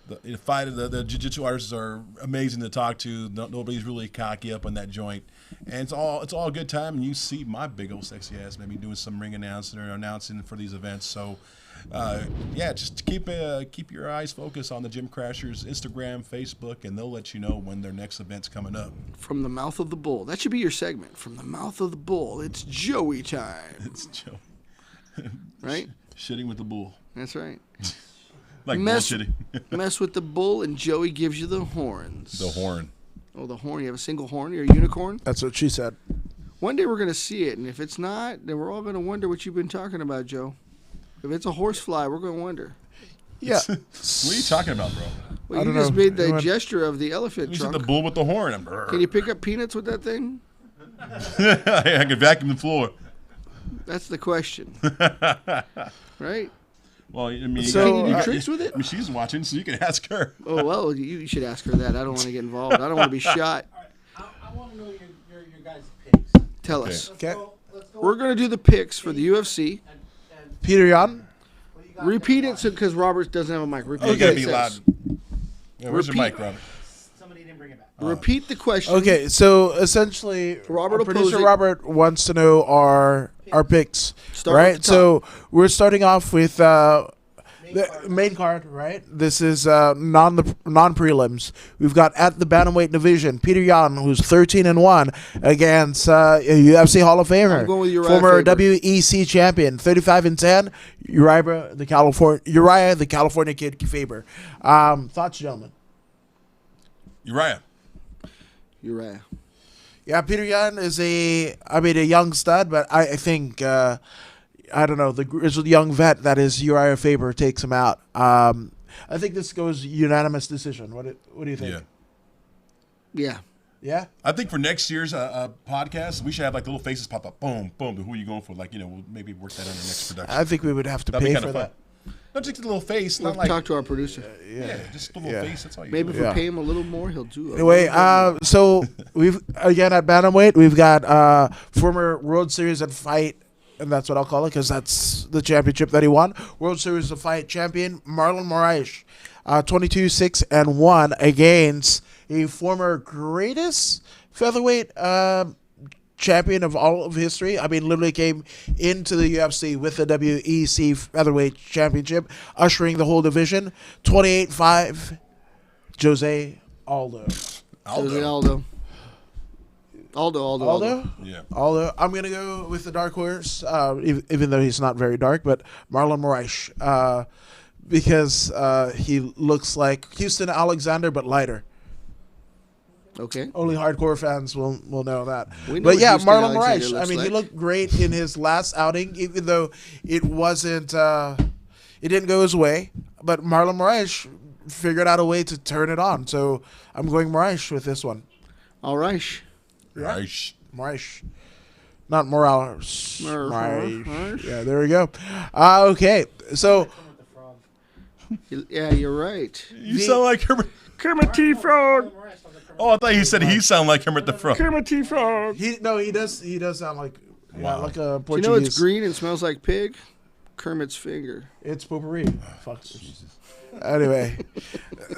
The jiu-jitsu artists are amazing to talk to. Nobody's really cocky up on that joint, and it's all a good time. And you see my big old sexy ass maybe doing some ring announcing or announcing for these events. So, yeah, just keep your eyes focused on the Gym Crashers Instagram, Facebook, and they'll let you know when their next event's coming up. From the mouth of the bull. That should be your segment. From the mouth of the bull. It's Joey time. It's Joe. Right? Shitting with the bull. That's right. Like Mess- bullshitting. Mess with the bull, and Joey gives you the horns. The horn. Oh, the horn. You have a single horn? You're a unicorn? That's what she said. One day we're going to see it, and if it's not, then we're all going to wonder what you've been talking about, Joe. If it's a horsefly, we're going to wonder. Yeah. What are you talking about, bro? Well, I you don't just know. made the Anyone- gesture of the elephant You said trunk. the bull with the horn. Can you pick up peanuts with that thing? I can vacuum the floor. That's the question. Right? Well, I mean, So, Can you do tricks with it? I mean, she's watching, so you can ask her. Oh, well, you should ask her that. I don't want to get involved. I don't want to be shot. I want to know your guys' picks. Tell Okay. us. Okay. Let's go. We're going to do the picks for the UFC. And Peter Yan. what do you got Repeat there? it because Robert doesn't have a mic. Repeat You what gotta it be says. loud. Yeah, where's your Repeat. mic, Robert? Somebody didn't bring it back. Repeat the question. Okay, so essentially, Robert our producer Opposing. Robert wants to know our picks, Start right? with the top. So we're starting off with the main card, right? This is non prelims. We've got at the bantamweight division Peter Yan, who's 13-1 against a UFC Hall of Famer, I'm going with Uriah former Faber. WEC champion, 35-10. Uriah the California Kid Faber. Thoughts, gentlemen? Uriah. Uriah. Yeah, Peter Yan is a young stud, but I think, I don't know, the grizzled young vet that is Uriah Faber takes him out. I think this goes unanimous decision. What do you think? Yeah. Yeah. Yeah? I think for next year's podcast, we should have like little faces pop up. Boom, boom. Who are you going for? Like, we'll maybe work that on the next production. I think we would have to That'd be pay kind for of fun. that. Not just a little face, We'll not like talk to our producer. yeah, just a little Yeah. face. That's all you Maybe if do. we Yeah. pay him a little more, he'll do it. Anyway, so we've again at bantamweight we've got former World Series of Fight, and that's what I'll call it because that's the championship that he won. World Series of Fight champion Marlon Moraes, 22-6-1 against a former greatest featherweight champion of all of history. I mean, literally came into the UFC with the WEC featherweight championship, ushering the whole division. 28-5. Jose Aldo. Jose Aldo. Aldo. Yeah. Aldo. I'm gonna go with the dark horse, even though he's not very dark, but Marlon Moraes, because he looks like Houston Alexander but lighter. Okay. Only hardcore fans will know that. We know But what yeah, Houston Marlon Alexander Moraes. I looks mean, he like. looked great in his last outing, even though it wasn't. It didn't go his way. But Marlon Moraes figured out a way to turn it on. So I'm going Moraes with this one. All right. Right. Moraes. Not Morales. Moraes. Moraes. Yeah, there we go. Okay, so Come with the frog. Yeah, you're right. You sound like Kermit. Kermit T. Frog. Oh, I thought you said he sounded like Kermit the Frog. Kermit T. Frog. he does sound like Wow. like a Do you Portuguese. know it's green and smells like pig? Kermit's finger. It's potpourri. Fuck. Anyway,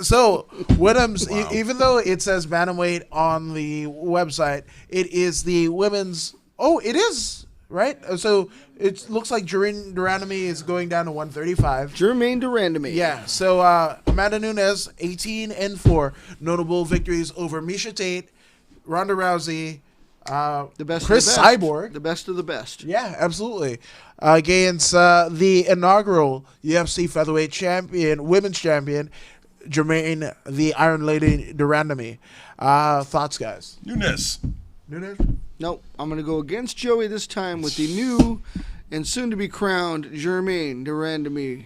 so Woodham's, Wow. even though it says bantamweight on the website, it is the women's. Oh, it is right. So it looks like Jermaine Durandamy is going down to 135. Jermaine Durandamy. Yeah. So Amanda Nunes, 18-4, notable victories over Misha Tate, Ronda Rousey, The best Chris of the best. Cyborg. The best of the best. Yeah, absolutely. Against the inaugural UFC featherweight champion, women's champion, Jermaine the Iron Lady Durandamy. Thoughts, guys? Nunes. Nunes? Nope. I'm going to go against Joey this time with the new and soon to be crowned Jermaine Durandamy.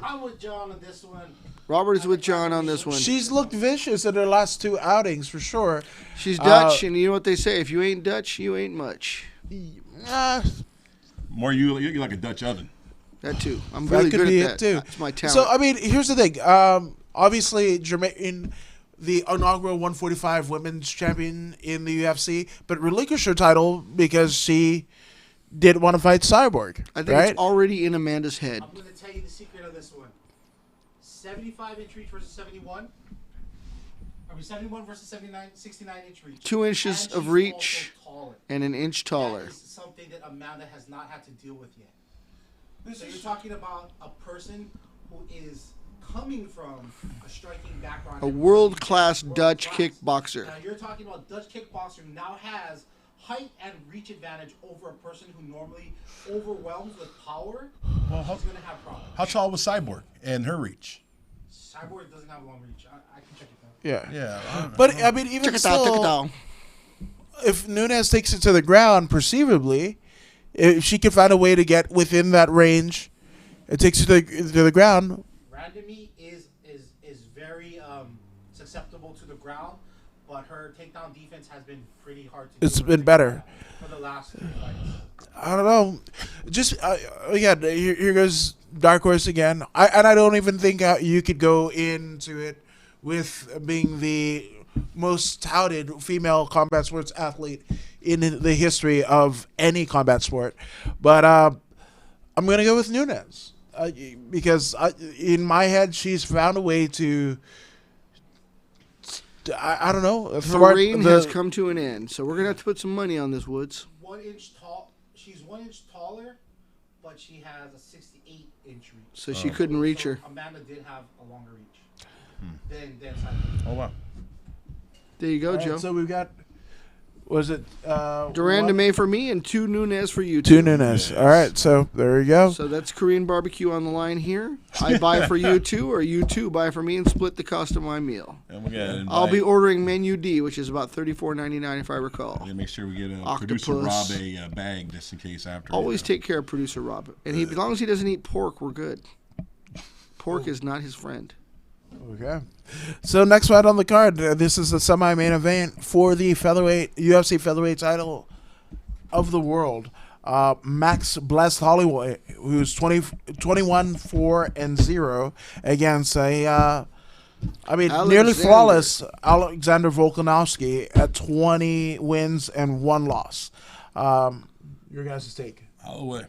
I'm with John on this one. Robert is with John on this one. She's looked vicious in her last 2 outings for sure. She's Dutch, and you know what they say: if you ain't Dutch, you ain't much. More you're like a Dutch oven. That too. I'm That really could good be at it that. too. That's my talent. So I mean, here's the thing. Obviously, Jermaine, the inaugural 145 women's champion in the UFC, but relinquished her title because she didn't want to fight Cyborg. I think right? it's already in Amanda's head. I'm going to tell you the secret of this one. 75-inch reach versus 71. I mean, 71 versus 79, 69-inch reach. 2 inches And of she's reach also taller. and an inch taller. That is something that Amanda has not had to deal with yet. So you're talking about a person who is coming from a striking background. A world-class Dutch kickboxer. Now you're talking about Dutch kickboxer who now has height and reach advantage over a person who normally overwhelms with power. Well, She's going to have problems. How tall was Cyborg and her reach? Cyborg doesn't have long reach. I can check it out. Yeah. Yeah, I don't know. But I mean, even Check it out, check it still, out. if Nunes takes it to the ground, perceivably, if she can find a way to get within that range, it takes it to the ground. Randomie is very susceptible to the ground, but her takedown defense has been pretty hard to do. It's been better. For the last 3 fights. I don't know. Just again, here goes Dark Horse again. I don't even think you could go into it with being the most touted female combat sports athlete in the history of any combat sport. But I'm gonna go with Nunes because in my head she's found a way to. I don't know. Her reign has come to an end, so we're gonna have to put some money on this, Woods. 1 inch tall. She's 1 inch taller, but she has a 68-inch reach. So she couldn't reach her. Amanda did have a longer reach than Cyborg. Oh wow. There you go, All right, Joe. so we've got. Was it Duran one- DeMay for me and 2 Nunes for you. 2 Nunes. All right, so there we go. So that's Korean barbecue on the line here. I buy for you 2, or you 2 buy for me and split the cost of my meal. And we gotta I'll be invite- ordering menu D, which is about $34.99 if I recall. we gotta make sure we get a Octopus. producer Rob a bag just in case after. Always take care of producer Rob, and as long as he doesn't eat pork, we're good. Pork is not his friend. Okay. So next fight on the card, this is the semi-main event for the UFC featherweight title of the world. Max Blessed Holloway, who's 21-4-0 against a, nearly Alexander. flawless Alexander Volkanovski at 20 wins and 1 loss. Your guys' take? Holloway.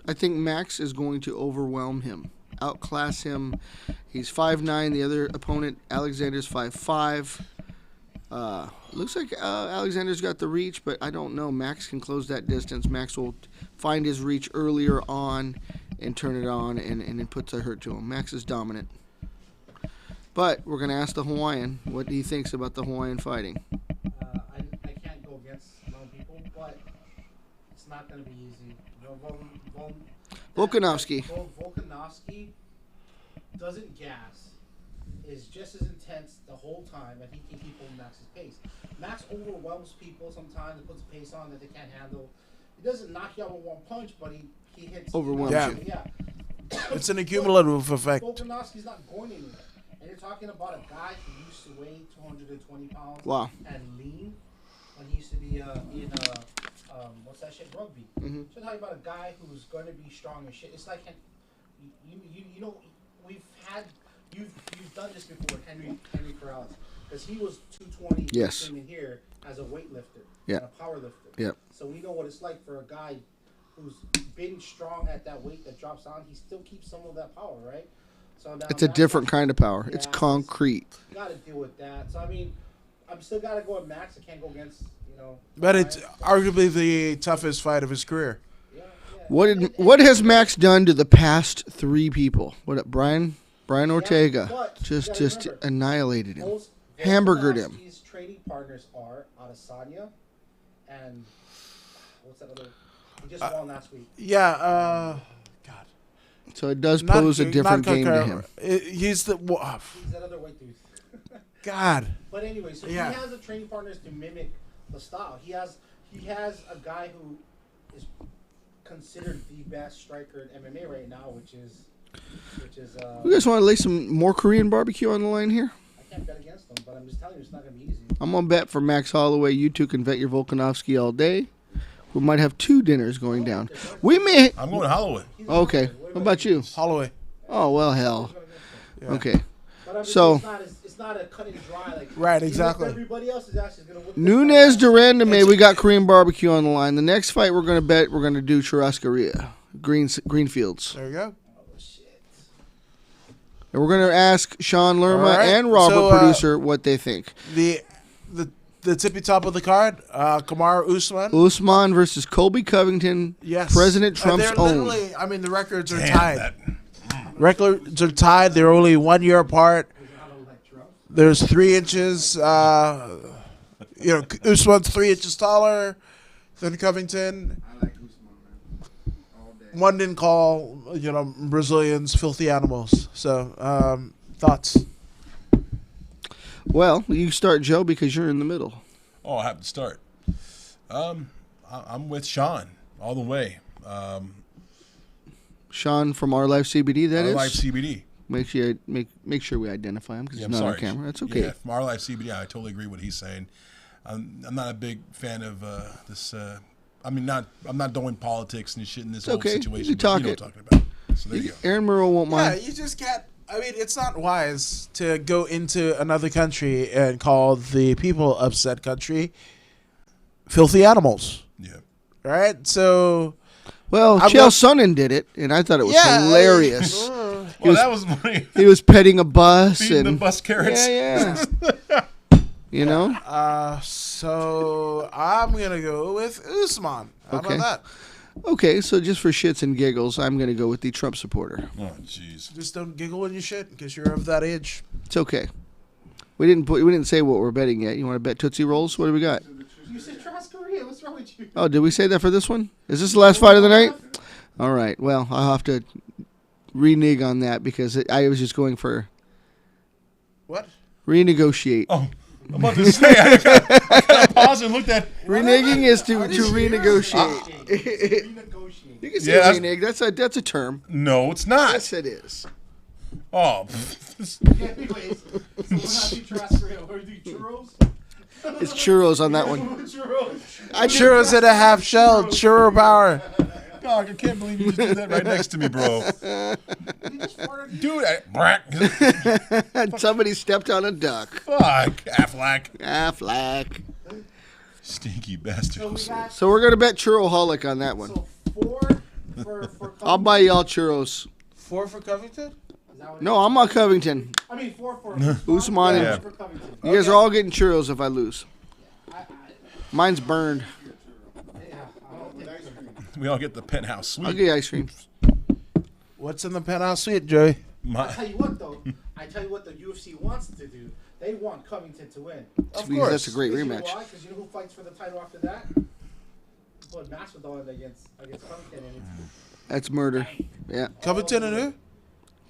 I think Max is going to overwhelm him, outclass him. He's 5'9". The other opponent, Alexander's 5'5". Looks like Alexander's got the reach, but I don't know. Max can close that distance. Max will find his reach earlier on and turn it on, and it puts a hurt to him. Max is dominant. But we're going to ask the Hawaiian what he thinks about the Hawaiian fighting. I can't go against known people, but it's not going to be easy. Volkanovski. Volkanovski doesn't gas, is just as intense the whole time, and he can keep on Max's pace. Max overwhelms people sometimes and puts a pace on that they can't handle. He doesn't knock you out with one punch, but he hits. Overwhelms you. Yeah. It's an accumulative effect. Volkanovski's not going anywhere. And you're talking about a guy who used to weigh 220 pounds Wow. and lean when he used to be in what's that shit, rugby. Mm-hmm. So you're talking about a guy who's going to be strong as shit. It's like you know you've done this before with Henry Corrales, because he was 220. Yes. Came in here as a weightlifter. Yeah. And a power lifter. Yeah. So we know what it's like for a guy who's been strong at that weight that drops down. He still keeps some of that power, right? So now It's a Max- different kind of power. It's Yeah, concrete. You got to deal with that. So I mean, I'm still got to go with Max. I can't go against But it's arguably the toughest fight of his career. Yeah. What has Max done to the past 3 people? What Brian Ortega but you just gotta remember, annihilated him. Those Hamburgered him. Volkanovski's trading partners are Adesanya and what's that other? He just won last week. Yeah. God. So it does pose a different game to him. He's the. He's that other white dude. God. But anyway, so Yeah. he has the training partners to mimic the style. He has a guy who is considered the best striker in MMA right now, which is which is You guys want to lay some more Korean barbecue on the line here? I can't bet against them, but I'm just telling you, it's not gonna be easy. I'm gonna bet for Max Holloway. You two can vet your Volkanovski all day. We might have 2 dinners going down. We may. I'm going to Holloway. Okay. What about you? Holloway. Oh well, hell. Yeah. Okay. But I'm just So- saying it's not a cut and dry like. Right, even if exactly. Everybody else is actually gonna. Whip this Nunez guy. Durandame, we got Korean barbecue on the line. The next fight we're gonna bet we're gonna do Churrascaria, Greenfields, There you go. Oh shit. and we're gonna ask Sean Lerma All right. and Robert, So, producer, what they think. The tippy top of the card, Kamaru Usman. Usman versus Colby Covington, Yes. President Trump's They're own. literally- I mean, the records are Damn, tied. that. Records are tied. They're only 1 year apart. I don't like Trump. There's 3 inches. Usman's 3 inches taller than Covington. I like Usman, man. All day. One didn't call Brazilians filthy animals. So thoughts? Well, you start, Joe, because you're in the middle. Oh, I have to start. I'm with Sean all the way. Sean from Our Life CBD, that Our is. Life CBD. Make sure we identify him because Yeah, he's I'm not sorry. on camera. That's okay. Yeah, from Our Life CBD, I totally agree with what he's saying. I'm not a big fan of this. I'm not doing politics and shit in this whole okay. You situation. can talk but you know it. what I'm talking about. So there you go. Aaron Murrow won't Yeah, mind. you just can't. I mean, it's not wise to go into another country and call the people of said country filthy animals. Yeah. Right? So, Well, I'm Chael going- Sonnen did it, and I thought it was yeah. hilarious. Well, that was funny. He was petting a bus Feeding the and bus carrots. yeah. You know, so I'm going to go with Usman. How Okay. about that? okay. So just for shits and giggles, I'm going to go with the Trump supporter. Oh, jeez. Just don't giggle when you shit because you're of that age. It's okay. We didn't say what we're betting yet. You want to bet Tootsie Rolls? What do we got? You said Korea. What's wrong with you? Oh, did we say that for this one? Is this the last fight of the night? All right. Well, I'll have to renege on that because I was just going for What? renegotiate. Oh, I'm about to say, I kind of paused and looked at. Reneging is to renegotiate. Renegotiate. You can say Yeah, that's- renege. That's a term. No, it's not. Yes, it is. Oh, Anyways, so we're not doing Korea. We're doing churros. It's churros on that one. Churros. Churros in a half shell. Churro power. dog, I can't believe you just did that right next to me, bro. Dude, Somebody stepped on a duck. fuck, Affleck. Affleck. Stinky bastard. So we got So we're gonna bet Churroholic on that one. so 4 for I'll buy y'all churros. 4 for Covington? Is that what No, I'm on Covington. I mean 4 for Usman and- Yeah. for Covington. You guys are all getting churros if I lose. I, Mine's burned. yeah, I don't think We all get the penthouse I'll suite. get you ice cream. What's in the penthouse suite, Joey? My, I tell you what though, I tell you what the UFC wants to do. They want Covington to win. Of Because that's a great Because you know rematch. why? Because you know who fights for the title after that? Put Masvidal against Covington, and That's murder. Yeah. Covington and who?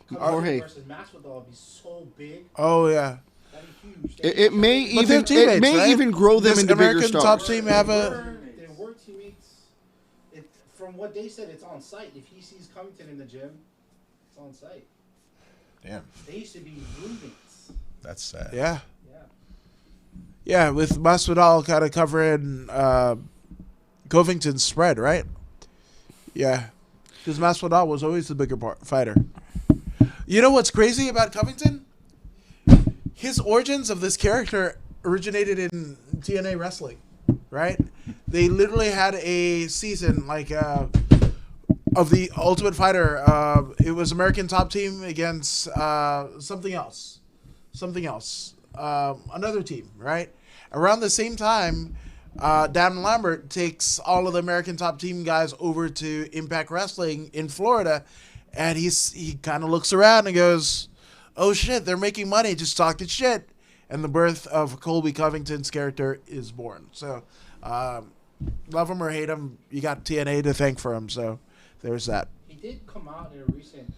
Covington Jorge. versus Masvidal would be so big, Oh, yeah. that'd be huge. It may But they're even teammates, right? even grow them Does into bigger American stars. top team have a... They were teammates. From what they said, it's on site. If he sees Covington in the gym, it's on site. damn, They used to be roommates. that's sad. Yeah. Yeah. Yeah, with Masvidal kind of covering Covington's spread, right? Yeah. Because Masvidal was always the bigger fighter. You know what's crazy about Covington? His origins of this character originated in TNA wrestling, right? They literally had a season like of the Ultimate Fighter. It was American Top Team against something else, another team, right? Around the same time, Dan Lambert takes all of the American Top Team guys over to Impact Wrestling in Florida, and he kind of looks around and goes, "Oh shit, they're making money just talking shit," and the birth of Colby Covington's character is born. So, love him or hate him, you got TNA to thank for him. So, there's that. He did come out in a recent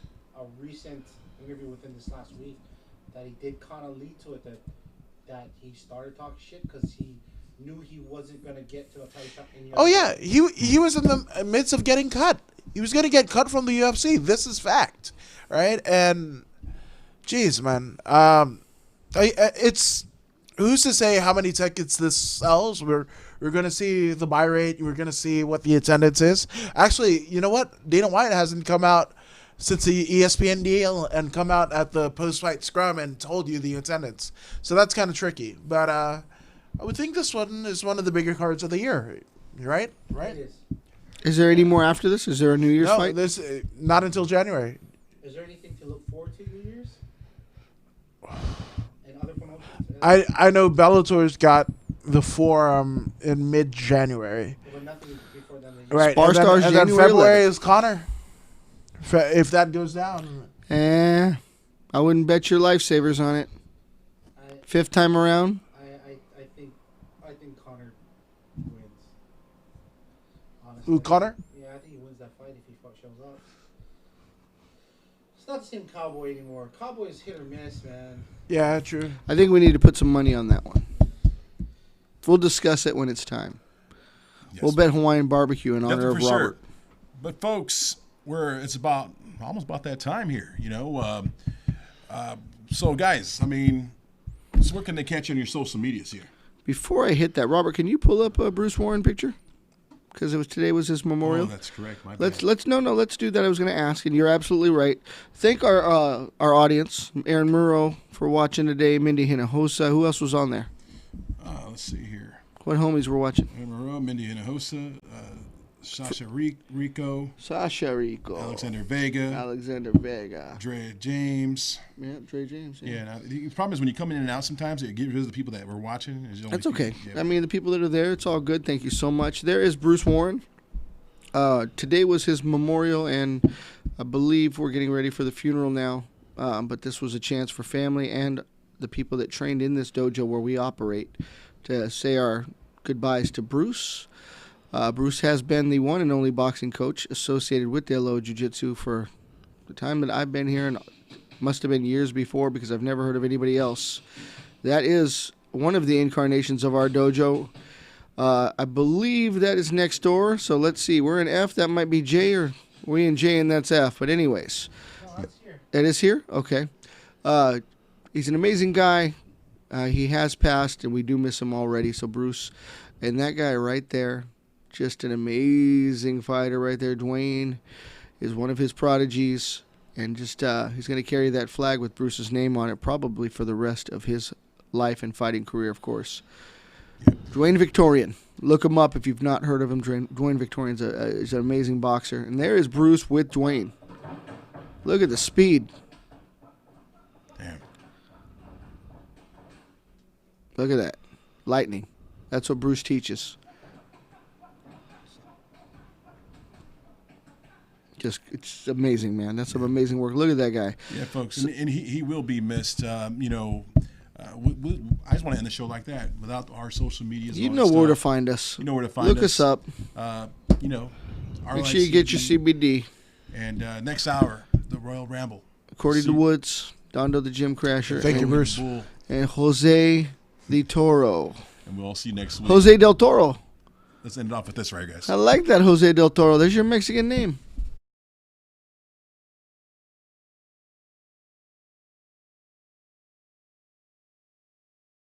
interview within this last week that he did kind of lead to it that he started talking shit because he knew he wasn't gonna get to a title shot. Oh yeah, he was in the midst of getting cut. he was going to get cut from the UFC. This is fact, right? And, geez, man, it's who's to say how many tickets this sells? We're going to see the buy rate. We're going to see what the attendance is. Actually, you know what? Dana White hasn't come out since the ESPN deal and come out at the post-fight scrum and told you the attendance. So that's kind of tricky. But I would think this one is one of the bigger cards of the year. Right? Right? It is. Is there any more after this? Is there a New Year's No, fight? this not until January. Is there anything to look forward to New Year's? And other promotions? I know Bellator's got the Forum in mid-January. But nothing before then. Right. Bar and then, Stars and then January February 11th. is Connor. If that goes down. I wouldn't bet your lifesavers on it. Fifth time around. I think Connor wins. Honestly. Who, Connor? Yeah, I think he wins that fight if he shows up. It's not the same Cowboy anymore. Cowboy is hit or miss, man. Yeah, true. I think we need to put some money on that one. We'll discuss it when it's time. Yes. We'll bet Hawaiian barbecue in honor of for Robert. sure. But folks, it's about almost about that time here, you know. So guys, I mean, so where can they catch you on your social medias here? Before I hit that, Robert, can you pull up a Bruce Warren picture? Because today was his memorial. Oh, that's correct. My bad. Let's do that. I was going to ask, and you're absolutely right. Thank our audience, Aaron Murrow, for watching today. Mindy Hinojosa. Who else was on there? Let's see here. What homies were watching? Aaron Moreau, Mindy Hinojosa, Sasha Rico, Sasha Rico, Alexander Vega, Dre James. Yeah, Dre James. Yeah. Now, the problem is when you come in and out, sometimes it gets rid of the people that were watching. There's only That's few- okay. yeah. I mean, the people that are there, it's all good. Thank you so much. There is Bruce Warren. Today was his memorial, and I believe we're getting ready for the funeral now. But this was a chance for family and the people that trained in this dojo where we operate to say our goodbyes to Bruce. Bruce has been the one and only boxing coach associated with Del Lo Jiu-Jitsu for the time that I've been here, and must have been years before because I've never heard of anybody else. That is one of the incarnations of our dojo. I believe that is next door, so let's see. We're in F. That might be J, or we in J and that's F. But anyways, No, that's here. it is here? Okay. He's an amazing guy. He has passed, and we do miss him already. So Bruce, and that guy right there, just an amazing fighter right there. Dwayne is one of his prodigies, and just he's going to carry that flag with Bruce's name on it probably for the rest of his life and fighting career, of course. Dwayne Victorian. Look him up if you've not heard of him. Dwayne Victorian's is an amazing boxer. And there is Bruce with Dwayne. Look at the speed. Damn. Look at that. Lightning. That's what Bruce teaches. It's amazing, man. That's some amazing work. Look at that guy. Yeah, folks, and he will be missed. You know, I just want to end the show like that without our social medias. and You all know that where to stuff. find us. You know where to find Look us. us up. You know, Make sure you get your CBD. And next hour, the Royal Ramble. Cordy the Woods, Dondo the Gym Crasher, Thank you, and, Bruce. Bull, and Jose the Toro. and we'll see you next week. Jose del Toro. Let's end it off with this right, guys. I like that, Jose del Toro. There's your Mexican name.